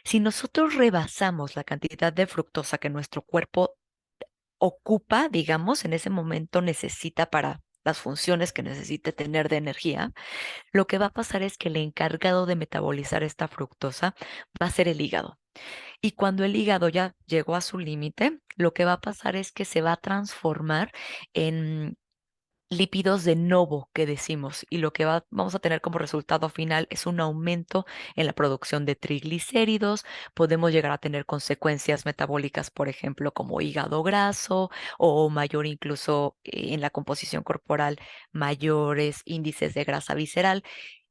Si nosotros rebasamos la cantidad de fructosa que nuestro cuerpo ocupa, digamos, en ese momento necesita para las funciones que necesite tener de energía, lo que va a pasar es que el encargado de metabolizar esta fructosa va a ser el hígado. Y cuando el hígado ya llegó a su límite, lo que va a pasar es que se va a transformar en lípidos de novo que decimos, y lo que vamos a tener como resultado final es un aumento en la producción de triglicéridos. Podemos llegar a tener consecuencias metabólicas, por ejemplo, como hígado graso o mayor incluso en la composición corporal, mayores índices de grasa visceral.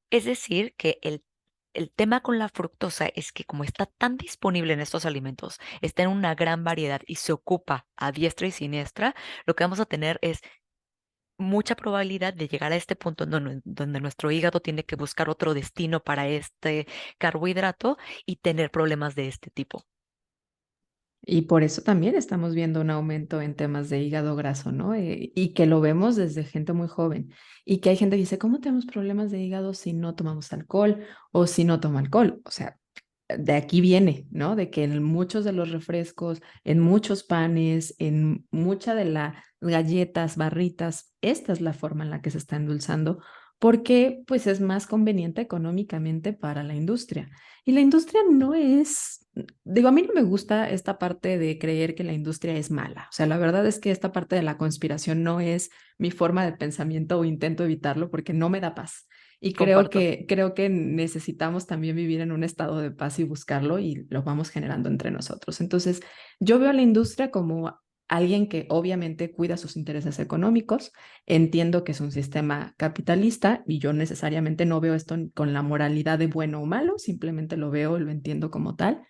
Es decir, que el tema con la fructosa es que como está tan disponible en estos alimentos, está en una gran variedad y se ocupa a diestra y siniestra, lo que vamos a tener es mucha probabilidad de llegar a este punto donde nuestro hígado tiene que buscar otro destino para este carbohidrato y tener problemas de este tipo. Y por eso también estamos viendo un aumento en temas de hígado graso, ¿no? Y que lo vemos desde gente muy joven. Y que hay gente que dice, ¿cómo tenemos problemas de hígado si no tomamos alcohol o si no toma alcohol? O sea, de aquí viene, ¿no? De que en muchos de los refrescos, en muchos panes, en mucha de las galletas, barritas, esta es la forma en la que se está endulzando, porque pues es más conveniente económicamente para la industria. Y la industria no es, digo, a mí no me gusta esta parte de creer que la industria es mala. O sea, la verdad es que esta parte de la conspiración no es mi forma de pensamiento o intento evitarlo porque no me da paz. Y Comparto. creo que necesitamos también vivir en un estado de paz y buscarlo y lo vamos generando entre nosotros. Entonces, yo veo a la industria como alguien que obviamente cuida sus intereses económicos. Entiendo que es un sistema capitalista y yo necesariamente no veo esto con la moralidad de bueno o malo, simplemente lo veo y lo entiendo como tal,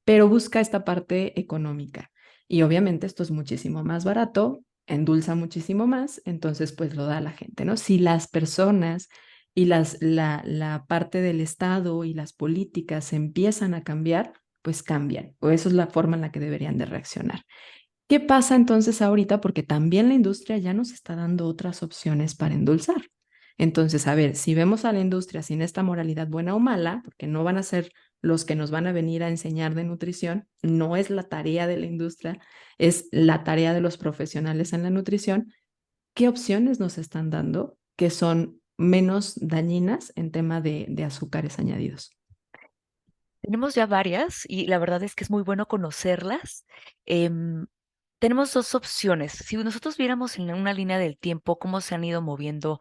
pero busca esta parte económica. Y obviamente esto es muchísimo más barato, endulza muchísimo más, entonces pues lo da a la gente, ¿no? Si las personas y la parte del Estado y las políticas empiezan a cambiar, pues cambian, o eso es la forma en la que deberían de reaccionar. ¿Qué pasa entonces ahorita? Porque también la industria ya nos está dando otras opciones para endulzar. Entonces, a ver, si vemos a la industria sin esta moralidad buena o mala, porque no van a ser los que nos van a venir a enseñar de nutrición, no es la tarea de la industria, es la tarea de los profesionales en la nutrición. ¿Qué opciones nos están dando que son menos dañinas en tema de azúcares añadidos? Tenemos ya varias y la verdad es que es muy bueno conocerlas. Em, Tenemos dos opciones. Si nosotros viéramos en una línea del tiempo cómo se han ido moviendo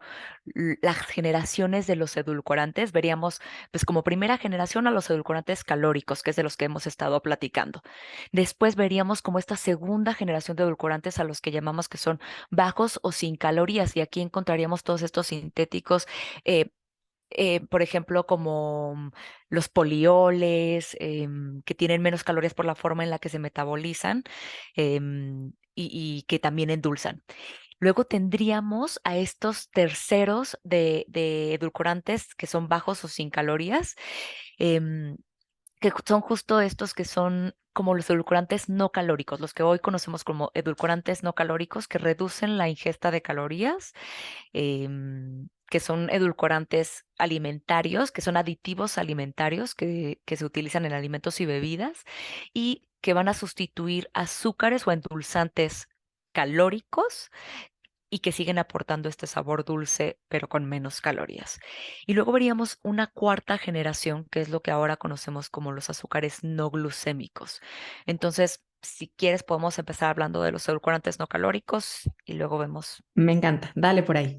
las generaciones de los edulcorantes, veríamos pues como primera generación a los edulcorantes calóricos, que es de los que hemos estado platicando. Después veríamos como esta segunda generación de edulcorantes a los que llamamos que son bajos o sin calorías, y aquí encontraríamos todos estos sintéticos, eh, por ejemplo, como los polioles, que tienen menos calorías por la forma en la que se metabolizan, y que también endulzan. Luego tendríamos a estos terceros de edulcorantes que son bajos o sin calorías, em, que son justo estos que son como los edulcorantes no calóricos, los que hoy conocemos como edulcorantes no calóricos, que reducen la ingesta de calorías, que son edulcorantes alimentarios, que son aditivos alimentarios que se utilizan en alimentos y bebidas y que van a sustituir azúcares o endulzantes calóricos y que siguen aportando este sabor dulce, pero con menos calorías. Y luego veríamos una cuarta generación, que es lo que ahora conocemos como los azúcares no glucémicos. Entonces, si quieres, podemos empezar hablando de los edulcorantes no calóricos y luego vemos. Me encanta, dale por ahí.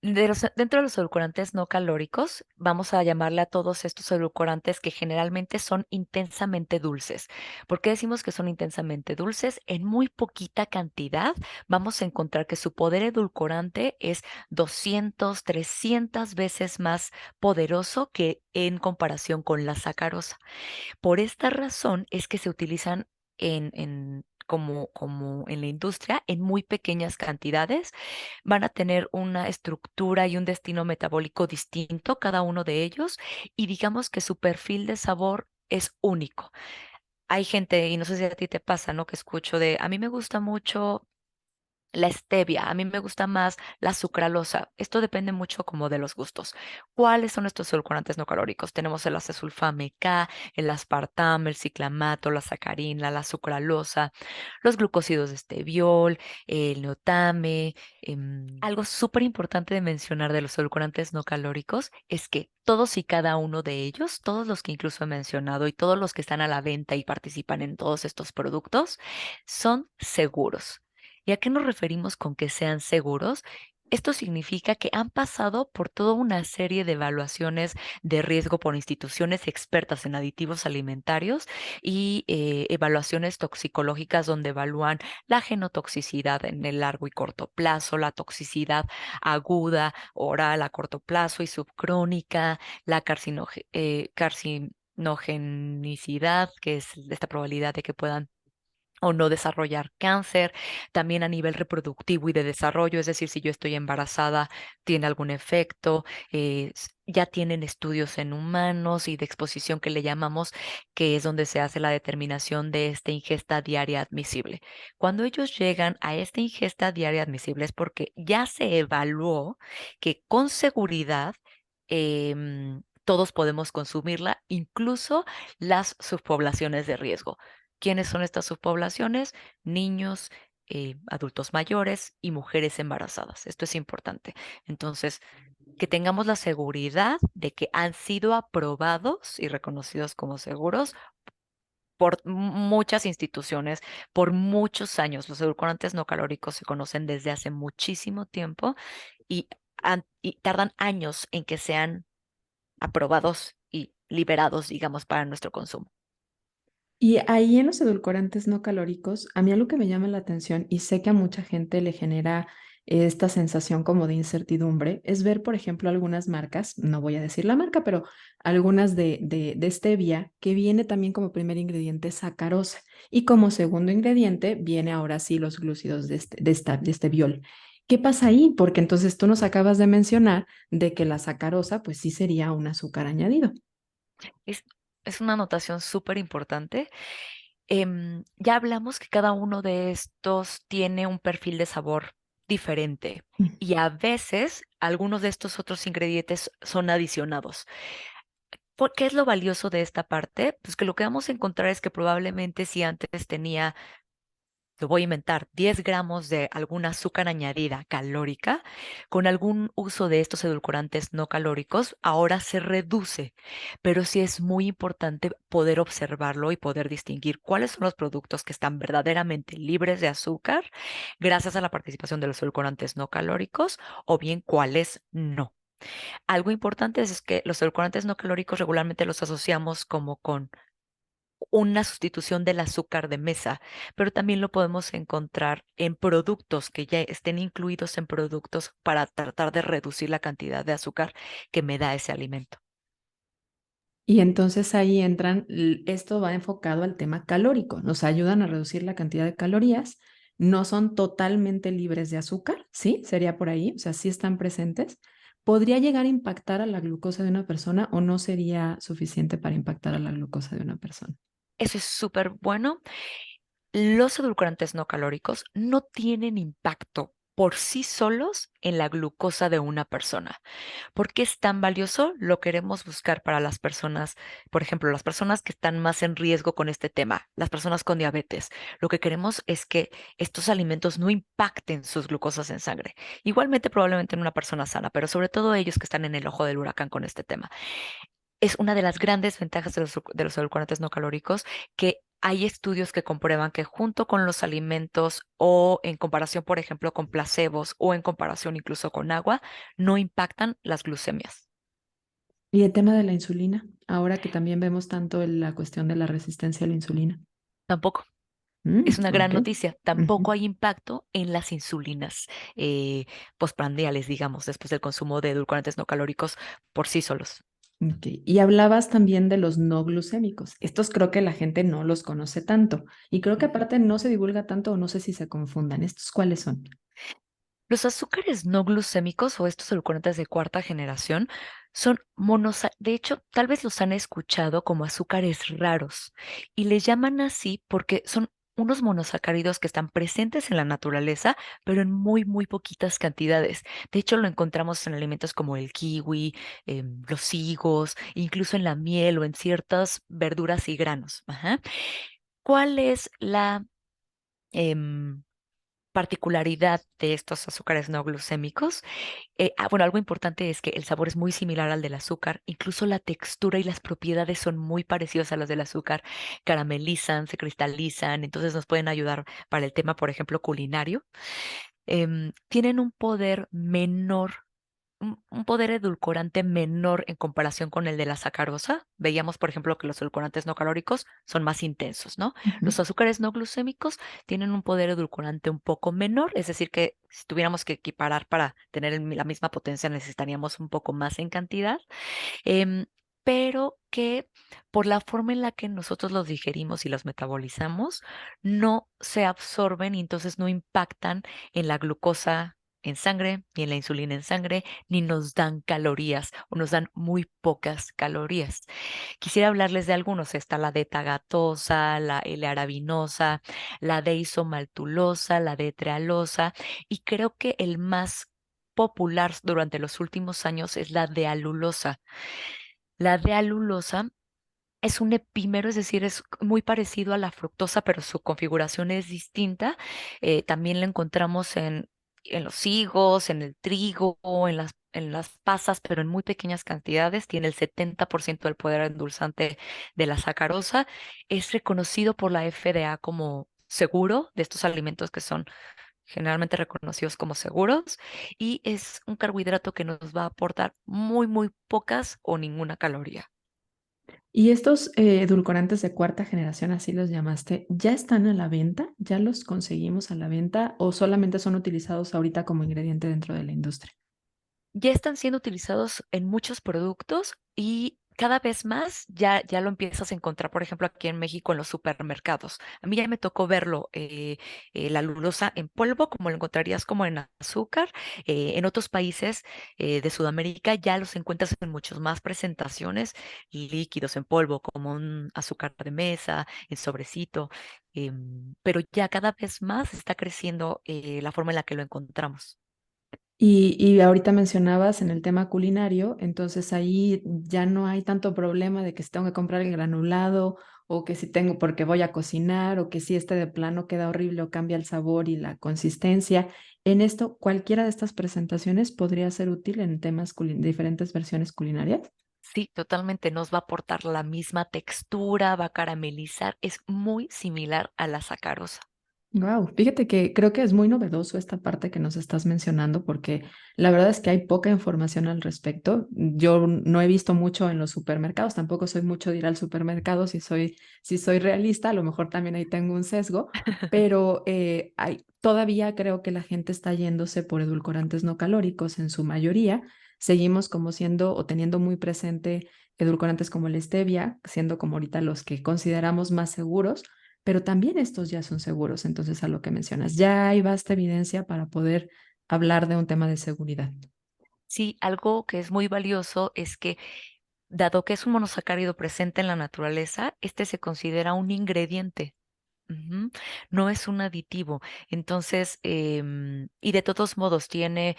Dentro de los edulcorantes no calóricos, vamos a llamarle a todos estos edulcorantes que generalmente son intensamente dulces. ¿Por qué decimos que son intensamente dulces? En muy poquita cantidad vamos a encontrar que su poder edulcorante es 200, 300 veces más poderoso que en comparación con la sacarosa. Por esta razón es que se utilizan como en la industria en muy pequeñas cantidades. Van a tener una estructura y un destino metabólico distinto cada uno de ellos, y digamos que su perfil de sabor es único. Hay gente, y no sé si a ti te pasa, ¿no? Que escucho a mí me gusta mucho la stevia, a mí me gusta más la sucralosa. Esto depende mucho como de los gustos. ¿Cuáles son estos edulcorantes no calóricos? Tenemos el acesulfame K, el aspartame, el ciclamato, la sacarina, la sucralosa, los glucósidos de esteviol, el neotame. Algo súper importante de mencionar de los edulcorantes no calóricos es que todos y cada uno de ellos, todos los que incluso he mencionado y todos los que están a la venta y participan en todos estos productos, son seguros. ¿Y a qué nos referimos con que sean seguros? Esto significa que han pasado por toda una serie de evaluaciones de riesgo por instituciones expertas en aditivos alimentarios y evaluaciones toxicológicas donde evalúan la genotoxicidad en el largo y corto plazo, la toxicidad aguda, oral a corto plazo y subcrónica, la carcinogenicidad, que es esta probabilidad de que puedan o no desarrollar cáncer, también a nivel reproductivo y de desarrollo, es decir, si yo estoy embarazada, tiene algún efecto, ya tienen estudios en humanos y de exposición que le llamamos, que es donde se hace la determinación de esta ingesta diaria admisible. Cuando ellos llegan a esta ingesta diaria admisible es porque ya se evaluó que con seguridad todos podemos consumirla, incluso las subpoblaciones de riesgo. ¿Quiénes son estas subpoblaciones? Niños, adultos mayores y mujeres embarazadas. Esto es importante. Entonces, que tengamos la seguridad de que han sido aprobados y reconocidos como seguros por muchas instituciones, por muchos años. Los edulcorantes no calóricos se conocen desde hace muchísimo tiempo y, y tardan años en que sean aprobados y liberados, digamos, para nuestro consumo. Y ahí en los edulcorantes no calóricos, a mí algo que me llama la atención y sé que a mucha gente le genera esta sensación como de incertidumbre, es ver, por ejemplo, algunas marcas, no voy a decir la marca, pero algunas de stevia que viene también como primer ingrediente sacarosa y como segundo ingrediente viene ahora sí los glúcidos de este biol. ¿Qué pasa ahí? Porque entonces tú nos acabas de mencionar de que la sacarosa pues sí sería un azúcar añadido. Es, es una anotación súper importante. Ya hablamos que cada uno de estos tiene un perfil de sabor diferente y a veces algunos de estos otros ingredientes son adicionados. ¿Qué es lo valioso de esta parte? Pues que lo que vamos a encontrar es que probablemente si antes tenía, lo voy a inventar, 10 gramos de alguna azúcar añadida calórica, con algún uso de estos edulcorantes no calóricos, ahora se reduce. Pero sí es muy importante poder observarlo y poder distinguir cuáles son los productos que están verdaderamente libres de azúcar gracias a la participación de los edulcorantes no calóricos o bien cuáles no. Algo importante es que los edulcorantes no calóricos regularmente los asociamos como con una sustitución del azúcar de mesa, pero también lo podemos encontrar en productos que ya estén incluidos en productos para tratar de reducir la cantidad de azúcar que me da ese alimento. Y entonces ahí entran, esto va enfocado al tema calórico, nos ayudan a reducir la cantidad de calorías, no son totalmente libres de azúcar, ¿sí? Sería por ahí, o sea, sí están presentes. ¿Podría llegar a impactar a la glucosa de una persona o no sería suficiente para impactar a la glucosa de una persona? Eso es súper bueno. Los edulcorantes no calóricos no tienen impacto por sí solos en la glucosa de una persona. ¿Por qué es tan valioso? Lo queremos buscar para las personas, por ejemplo, las personas que están más en riesgo con este tema, las personas con diabetes. Lo que queremos es que estos alimentos no impacten sus glucosas en sangre. Igualmente probablemente en una persona sana, pero sobre todo ellos que están en el ojo del huracán con este tema. Es una de las grandes ventajas de los edulcorantes no calóricos que hay estudios que comprueban que junto con los alimentos o en comparación, por ejemplo, con placebos o en comparación incluso con agua, no impactan las glucemias. Y el tema de la insulina, ahora que también vemos tanto la cuestión de la resistencia a la insulina. Tampoco. Es una gran Ok. noticia. Tampoco Ujú. hay impacto en las insulinas postprandiales, digamos, después del consumo de edulcorantes no calóricos por sí solos. Ok. Y hablabas también de los no glucémicos. Estos creo que la gente no los conoce tanto. Y creo que aparte no se divulga tanto o no sé si se confundan. ¿Estos cuáles son? Los azúcares no glucémicos o estos edulcorantes de cuarta generación son de hecho, tal vez los han escuchado como azúcares raros y les llaman así porque son unos monosacáridos que están presentes en la naturaleza, pero en muy, muy poquitas cantidades. De hecho, lo encontramos en alimentos como el kiwi, los higos, incluso en la miel o en ciertas verduras y granos. Ajá. ¿Cuál es la em, particularidad de estos azúcares no glucémicos? Bueno, algo importante es que el sabor es muy similar al del azúcar, incluso la textura y las propiedades son muy parecidas a las del azúcar, caramelizan, se cristalizan, entonces nos pueden ayudar para el tema, por ejemplo, culinario. tienen un poder menor, un poder edulcorante menor en comparación con el de la sacarosa. Veíamos, por ejemplo, que los edulcorantes no calóricos son más intensos, ¿no? Ujú. Los azúcares no glucémicos tienen un poder edulcorante un poco menor, es decir, que si tuviéramos que equiparar para tener la misma potencia necesitaríamos un poco más en cantidad, em, pero que por la forma en la que nosotros los digerimos y los metabolizamos, no se absorben y entonces no impactan en la glucosa en sangre, ni en la insulina en sangre, ni nos dan calorías o nos dan muy pocas calorías. Quisiera hablarles de algunos. Está la D-tagatosa, la L-arabinosa, la D-isomaltulosa, la D-trealosa y creo que el más popular durante los últimos años es la D-alulosa. La D-alulosa es un epímero, es decir, es muy parecido a la fructosa, pero su configuración es distinta. También la encontramos en los higos, en el trigo, en las pasas, pero en muy pequeñas cantidades. Tiene el 70% del poder endulzante de la sacarosa. Es reconocido por la FDA como seguro de estos alimentos que son generalmente reconocidos como seguros y es un carbohidrato que nos va a aportar muy, muy pocas o ninguna caloría. ¿Y estos edulcorantes de cuarta generación, así los llamaste, ya están a la venta? ¿Ya los conseguimos a la venta o solamente son utilizados ahorita como ingrediente dentro de la industria? Ya están siendo utilizados en muchos productos y cada vez más ya lo empiezas a encontrar, por ejemplo, aquí en México en los supermercados. A mí ya me tocó verlo, la lulosa en polvo, como lo encontrarías como en azúcar. En otros países de Sudamérica ya los encuentras en muchas más presentaciones, líquidos en polvo, como un azúcar de mesa, en sobrecito. Pero ya cada vez más está creciendo la forma en la que lo encontramos. Y ahorita mencionabas en el tema culinario, entonces ahí ya no hay tanto problema de que si tengo que comprar el granulado o que si tengo porque voy a cocinar o que si este de plano queda horrible o cambia el sabor y la consistencia. En esto, cualquiera de estas presentaciones podría ser útil en temas diferentes versiones culinarias. Sí, totalmente. Nos va a aportar la misma textura, va a caramelizar. Es muy similar a la sacarosa. Wow, fíjate que creo que es muy novedoso esta parte que nos estás mencionando porque la verdad es que hay poca información al respecto. Yo no he visto mucho en los supermercados, tampoco soy mucho de ir al supermercado si soy realista, a lo mejor también ahí tengo un sesgo, pero todavía creo que la gente está yéndose por edulcorantes no calóricos en su mayoría. Seguimos como siendo o teniendo muy presente edulcorantes como el stevia, siendo como ahorita los que consideramos más seguros, pero también estos ya son seguros. Entonces, a lo que mencionas, ya hay vasta evidencia para poder hablar de un tema de seguridad. Sí, algo que es muy valioso es que, dado que es un monosacárido presente en la naturaleza, este se considera un ingrediente. Ujú. No es un aditivo. Entonces, y de todos modos tiene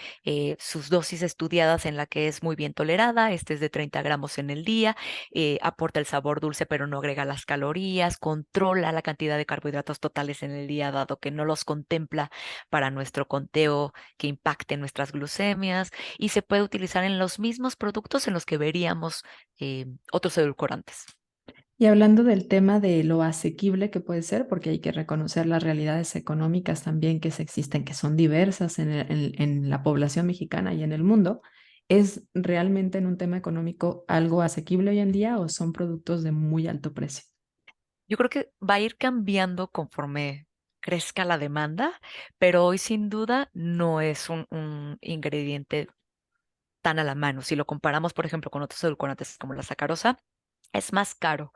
sus dosis estudiadas en la que es muy bien tolerada. Este es de 30 gramos en el día, aporta el sabor dulce, pero no agrega las calorías, controla la cantidad de carbohidratos totales en el día, dado que no los contempla para nuestro conteo que impacte nuestras glucemias, y se puede utilizar en los mismos productos en los que veríamos otros edulcorantes. Y hablando del tema de lo asequible que puede ser, porque hay que reconocer las realidades económicas también que se existen, que son diversas en la población mexicana y en el mundo, ¿es realmente en un tema económico algo asequible hoy en día o son productos de muy alto precio? Yo creo que va a ir cambiando conforme crezca la demanda, pero hoy sin duda no es un ingrediente tan a la mano. Si lo comparamos, por ejemplo, con otros edulcorantes como la sacarosa, es más caro.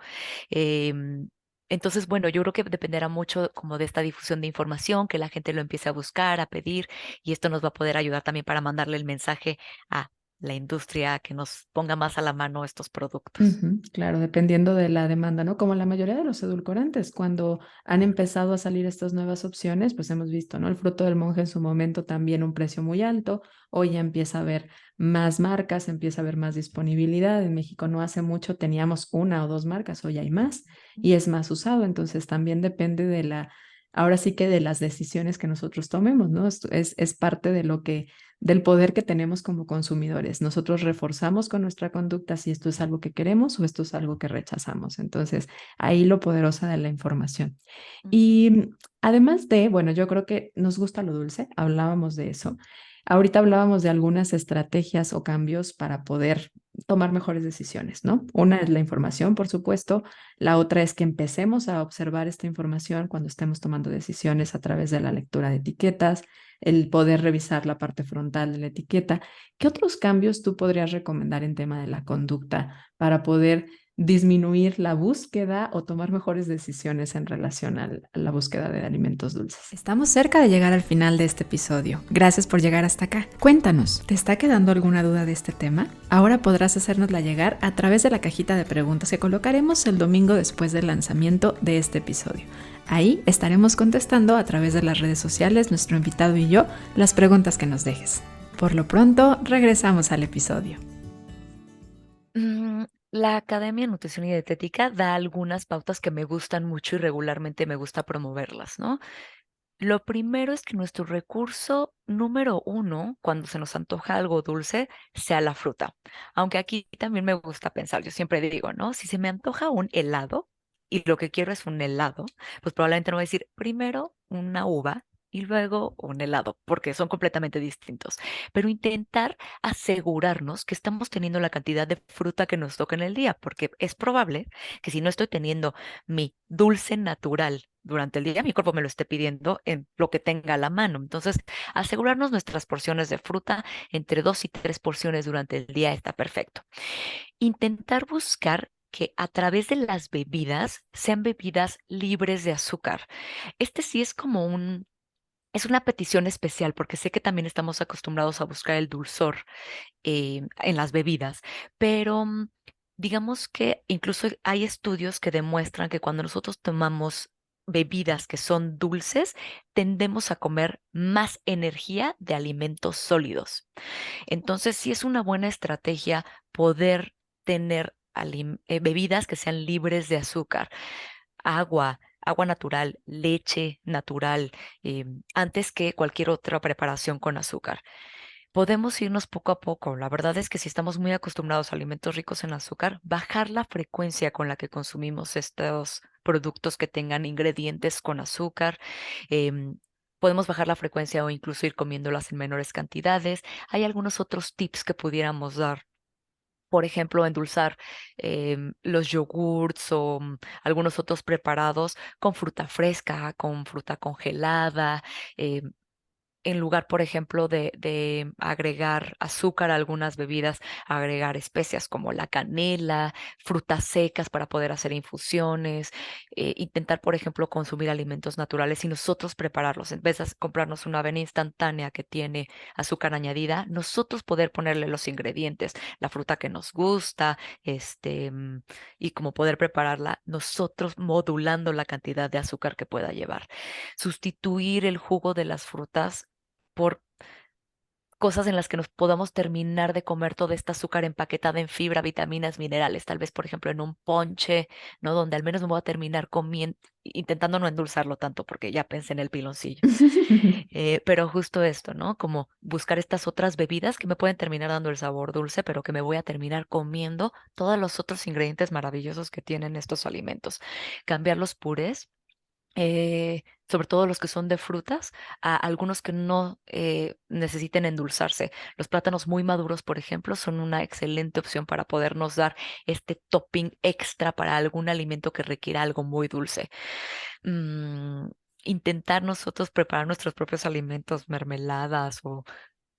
Em, entonces, bueno, yo creo que dependerá mucho como de esta difusión de información, que la gente lo empiece a buscar, a pedir, y esto nos va a poder ayudar también para mandarle el mensaje a la industria que nos ponga más a la mano estos productos. Ujú, claro, dependiendo de la demanda, ¿no? Como la mayoría de los edulcorantes, cuando han empezado a salir estas nuevas opciones, pues hemos visto, ¿no? El fruto del monje en su momento también un precio muy alto, hoy ya empieza a haber más marcas, empieza a haber más disponibilidad. En México no hace mucho teníamos una o dos marcas, hoy hay más y es más usado, entonces también depende de ahora sí que de las decisiones que nosotros tomemos, ¿no? Es parte de lo que del poder que tenemos como consumidores. Nosotros reforzamos con nuestra conducta si esto es algo que queremos o esto es algo que rechazamos. Entonces, ahí lo poderosa de la información. Ujú, Y además de, bueno, yo creo que nos gusta lo dulce, hablábamos de eso. Ahorita hablábamos de algunas estrategias o cambios para poder tomar mejores decisiones, ¿no? Una es la información, por supuesto. La otra es que empecemos a observar esta información cuando estemos tomando decisiones a través de la lectura de etiquetas, el poder revisar la parte frontal de la etiqueta. ¿Qué otros cambios tú podrías recomendar en tema de la conducta para poder disminuir la búsqueda o tomar mejores decisiones en relación a la búsqueda de alimentos dulces? Estamos cerca de llegar al final de este episodio. Gracias por llegar hasta acá. Cuéntanos, ¿te está quedando alguna duda de este tema? Ahora podrás hacérnosla llegar a través de la cajita de preguntas que colocaremos el domingo después del lanzamiento de este episodio. Ahí estaremos contestando a través de las redes sociales, nuestro invitado y yo, las preguntas que nos dejes. Por lo pronto, regresamos al episodio. La Academia de Nutrición y Dietética da algunas pautas que me gustan mucho y regularmente me gusta promoverlas, ¿no? Lo primero es que nuestro recurso número uno, cuando se nos antoja algo dulce, sea la fruta. Aunque aquí también me gusta pensar, yo siempre digo, ¿no? Si se me antoja un helado y lo que quiero es un helado, pues probablemente no voy a decir primero una uva y luego un helado, porque son completamente distintos. Pero intentar asegurarnos que estamos teniendo la cantidad de fruta que nos toca en el día, porque es probable que si no estoy teniendo mi dulce natural durante el día, mi cuerpo me lo esté pidiendo en lo que tenga a la mano. Entonces, asegurarnos nuestras porciones de fruta entre 2 y 3 porciones durante el día está perfecto. Intentar buscar que a través de las bebidas sean bebidas libres de azúcar. Este sí es como es una petición especial porque sé que también estamos acostumbrados a buscar el dulzor en las bebidas, pero digamos que incluso hay estudios que demuestran que cuando nosotros tomamos bebidas que son dulces, tendemos a comer más energía de alimentos sólidos. Entonces, sí es una buena estrategia poder tener bebidas que sean libres de azúcar, agua natural, leche natural, antes que cualquier otra preparación con azúcar. Podemos irnos poco a poco. La verdad es que si estamos muy acostumbrados a alimentos ricos en azúcar, bajar la frecuencia con la que consumimos estos productos que tengan ingredientes con azúcar. em, Podemos bajar la frecuencia o incluso ir comiéndolas en menores cantidades. Hay algunos otros tips que pudiéramos dar. Por ejemplo, endulzar los yogurts o algunos otros preparados con fruta fresca, con fruta congelada, en lugar, por ejemplo, de agregar azúcar a algunas bebidas, agregar especias como la canela, frutas secas para poder hacer infusiones, intentar, por ejemplo, consumir alimentos naturales y nosotros prepararlos. En vez de comprarnos una avena instantánea que tiene azúcar añadida, nosotros poder ponerle los ingredientes, la fruta que nos gusta, y como poder prepararla, nosotros modulando la cantidad de azúcar que pueda llevar. Sustituir el jugo de las frutas por cosas en las que nos podamos terminar de comer toda esta azúcar empaquetada en fibra, vitaminas, minerales, tal vez, por ejemplo, en un ponche, ¿no? Donde al menos me voy a terminar comiendo, intentando no endulzarlo tanto, porque ya pensé en el piloncillo. Pero justo esto, ¿no? Como buscar estas otras bebidas que me pueden terminar dando el sabor dulce, pero que me voy a terminar comiendo todos los otros ingredientes maravillosos que tienen estos alimentos. Cambiar los purés, sobre todo los que son de frutas, a algunos que no necesiten endulzarse. Los plátanos muy maduros, por ejemplo, son una excelente opción para podernos dar este topping extra para algún alimento que requiera algo muy dulce. Mm, Intentar nosotros preparar nuestros propios alimentos, mermeladas o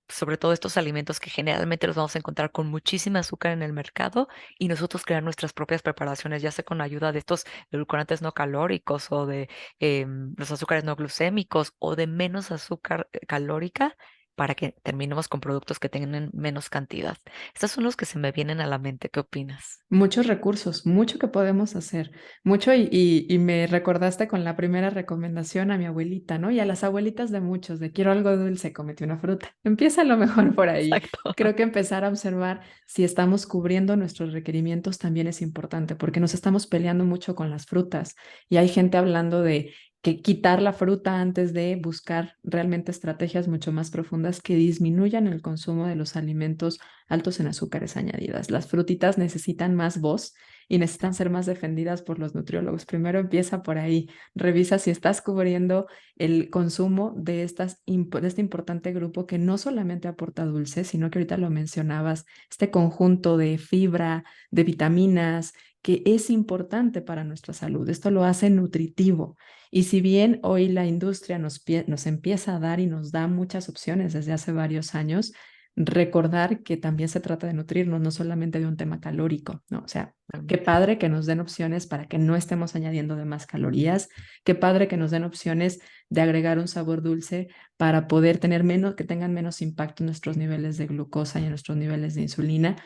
sobre todo estos alimentos que generalmente los vamos a encontrar con muchísima azúcar en el mercado y nosotros crear nuestras propias preparaciones, ya sea con ayuda de estos edulcorantes no calóricos o de los azúcares no glucémicos o de menos azúcar calórica para que terminemos con productos que tengan menos cantidad. Estos son los que se me vienen a la mente. ¿Qué opinas? Muchos recursos, mucho que podemos hacer, mucho y me recordaste con la primera recomendación a mi abuelita, ¿no? Y a las abuelitas de muchos, de quiero algo dulce, cómete una fruta. Empieza a lo mejor por ahí. Exacto. Creo que empezar a observar si estamos cubriendo nuestros requerimientos también es importante, porque nos estamos peleando mucho con las frutas y hay gente hablando de que quitar la fruta antes de buscar realmente estrategias mucho más profundas que disminuyan el consumo de los alimentos altos en azúcares añadidas. Las frutitas necesitan más voz y necesitan ser más defendidas por los nutriólogos. Primero empieza por ahí, revisa si estás cubriendo el consumo de, de este importante grupo que no solamente aporta dulce, sino que ahorita lo mencionabas, este conjunto de fibra, de vitaminas, que es importante para nuestra salud. Esto lo hace nutritivo. Y si bien hoy la industria nos empieza a dar y nos da muchas opciones desde hace varios años, recordar que también se trata de nutrirnos, no solamente de un tema calórico, ¿no? O sea, qué Realmente. padre que nos den opciones para que no estemos añadiendo de más calorías, qué padre que nos den opciones de agregar un sabor dulce para poder tener menos, que tengan menos impacto en nuestros niveles de glucosa y en nuestros niveles de insulina,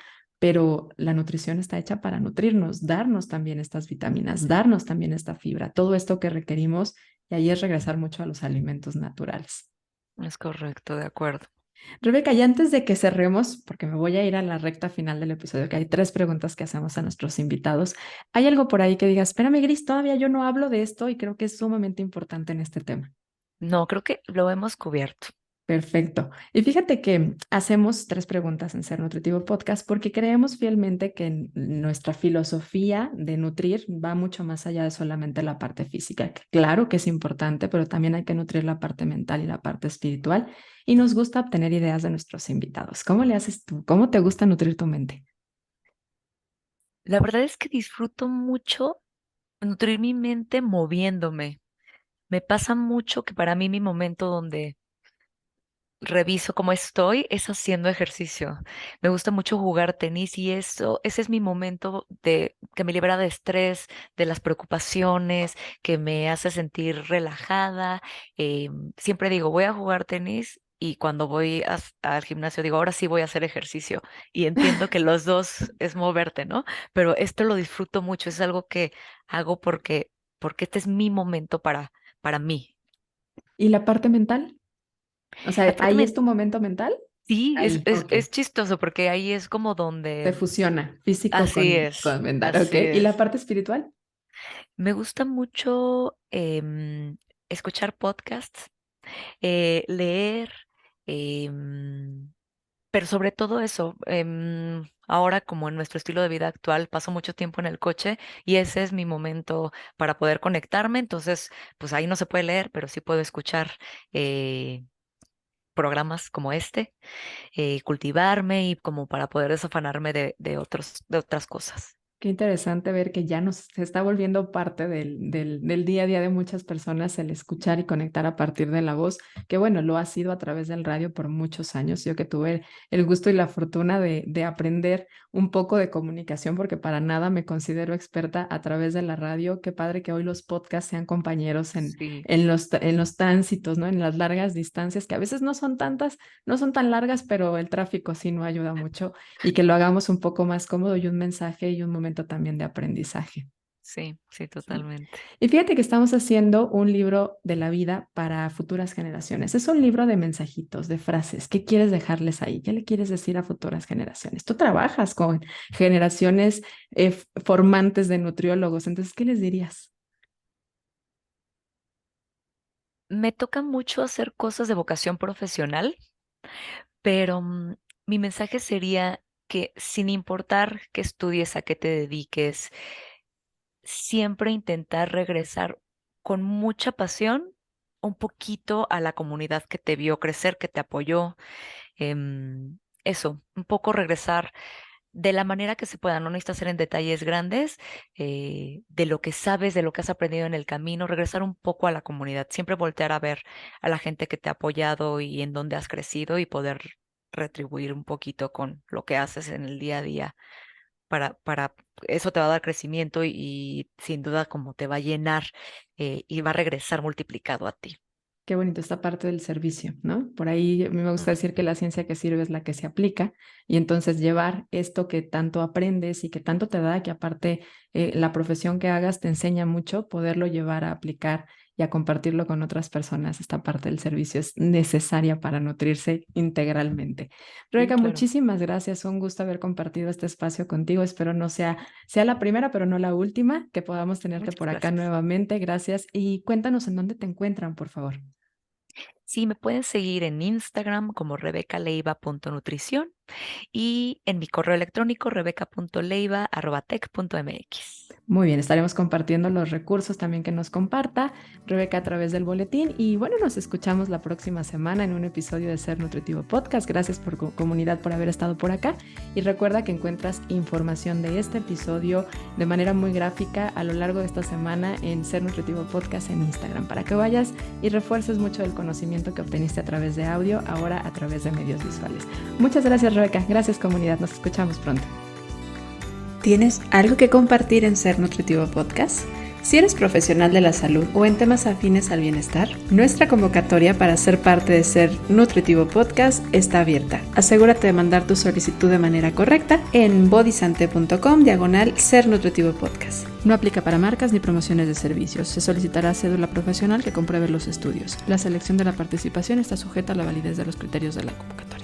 pero la nutrición está hecha para nutrirnos, darnos también estas vitaminas, darnos también esta fibra, todo esto que requerimos, y ahí es regresar mucho a los alimentos naturales. Es correcto, de acuerdo. Rebeca, y antes de que cerremos, porque me voy a ir a la recta final del episodio, que hay 3 preguntas que hacemos a nuestros invitados, ¿hay algo por ahí que digas, espérame, Gris, todavía yo no hablo de esto y creo que es sumamente importante en este tema? No, creo que lo hemos cubierto. Perfecto. Y fíjate que hacemos 3 preguntas en Ser Nutritivo Podcast porque creemos fielmente que nuestra filosofía de nutrir va mucho más allá de solamente la parte física. Que claro que es importante, pero también hay que nutrir la parte mental y la parte espiritual. Y nos gusta obtener ideas de nuestros invitados. ¿Cómo le haces tú? ¿Cómo te gusta nutrir tu mente? La verdad es que disfruto mucho nutrir mi mente moviéndome. Me pasa mucho que para mí mi momento donde reviso cómo estoy es haciendo ejercicio. Me gusta mucho jugar tenis y eso, ese es mi momento de que me libera de estrés, de las preocupaciones, que me hace sentir relajada. Siempre digo, voy a jugar tenis. Y cuando voy al gimnasio digo, ahora sí voy a hacer ejercicio. Y entiendo que los dos es moverte, ¿no? Pero esto lo disfruto mucho, es algo que hago porque este es mi momento para mí. ¿Y la parte mental? O La sea, parte ¿ahí es tu momento mental? Sí, Ahí, ok. es chistoso porque ahí es como Se donde, fusiona físico con mental, ok. así ¿Y la es. parte espiritual? Me gusta mucho escuchar podcasts, leer, em, pero sobre todo eso, ahora como en nuestro estilo de vida actual, paso mucho tiempo en el coche y ese es mi momento para poder conectarme, entonces, pues ahí no se puede leer, pero sí puedo escuchar programas como este cultivarme y como para poder desafanarme de otras cosas. Qué interesante ver que ya nos se está volviendo parte del día a día de muchas personas el escuchar y conectar a partir de la voz, que bueno, lo ha sido a través del radio por muchos años. Yo que tuve el gusto y la fortuna de aprender un poco de comunicación, porque para nada me considero experta a través de la radio. Qué padre que hoy los podcasts sean compañeros Sí, en los tránsitos, ¿no? En las largas distancias, que a veces no son tantas, no son tan largas, pero el tráfico sí no ayuda mucho y que lo hagamos un poco más cómodo y un mensaje y un momento también de aprendizaje. sí, sí, Sí. totalmente. Y fíjate que estamos haciendo un libro de la vida para futuras generaciones. Es un libro de mensajitos, de frases. ¿Qué quieres dejarles ahí? ¿Qué le quieres decir a futuras generaciones? Tú trabajas con generaciones formantes de nutriólogos, entonces, ¿qué les dirías? Me toca mucho hacer cosas de vocación profesional, pero mi mensaje sería que sin importar qué estudies, a qué te dediques, siempre intentar regresar con mucha pasión un poquito a la comunidad que te vio crecer, que te apoyó. Eso, un poco regresar de la manera que se pueda, no necesitas ser en detalles grandes, de lo que sabes, de lo que has aprendido en el camino, regresar un poco a la comunidad, siempre voltear a ver a la gente que te ha apoyado y en dónde has crecido y poder retribuir un poquito con lo que haces en el día a día. Para eso te va a dar crecimiento y sin duda como te va a llenar y va a regresar multiplicado a ti. Qué bonito esta parte del servicio, ¿no? Por ahí a mí me gusta decir que la ciencia que sirve es la que se aplica y entonces llevar esto que tanto aprendes y que tanto te da, que aparte la profesión que hagas te enseña mucho, poderlo llevar a aplicar y a compartirlo con otras personas. Esta parte del servicio es necesaria para nutrirse integralmente. Sí, Rebeca, claro. muchísimas gracias. Un gusto haber compartido este espacio contigo. Espero no sea la primera, pero no la última, que podamos tenerte Muchas por acá gracias. nuevamente. Gracias. Y cuéntanos en dónde te encuentran, por favor. Sí, me pueden seguir en Instagram como rebecaleiva.nutrición y en mi correo electrónico rebeca.leiva@tec.mx. Muy bien, estaremos compartiendo los recursos también que nos comparta Rebeca a través del boletín. Y bueno, nos escuchamos la próxima semana en un episodio de Ser Nutritivo Podcast. Gracias por comunidad por haber estado por acá. Y recuerda que encuentras información de este episodio de manera muy gráfica a lo largo de esta semana en Ser Nutritivo Podcast en Instagram, para que vayas y refuerces mucho del conocimiento que obteniste a través de audio, ahora a través de medios visuales. Muchas gracias, Rebeca. Gracias, comunidad. Nos escuchamos pronto. ¿Tienes algo que compartir en Ser Nutritivo Podcast? Si eres profesional de la salud o en temas afines al bienestar, nuestra convocatoria para ser parte de Ser Nutritivo Podcast está abierta. Asegúrate de mandar tu solicitud de manera correcta en bodysante.com/Ser Nutritivo Podcast. No aplica para marcas ni promociones de servicios. Se solicitará cédula profesional que compruebe los estudios. La selección de la participación está sujeta a la validez de los criterios de la convocatoria.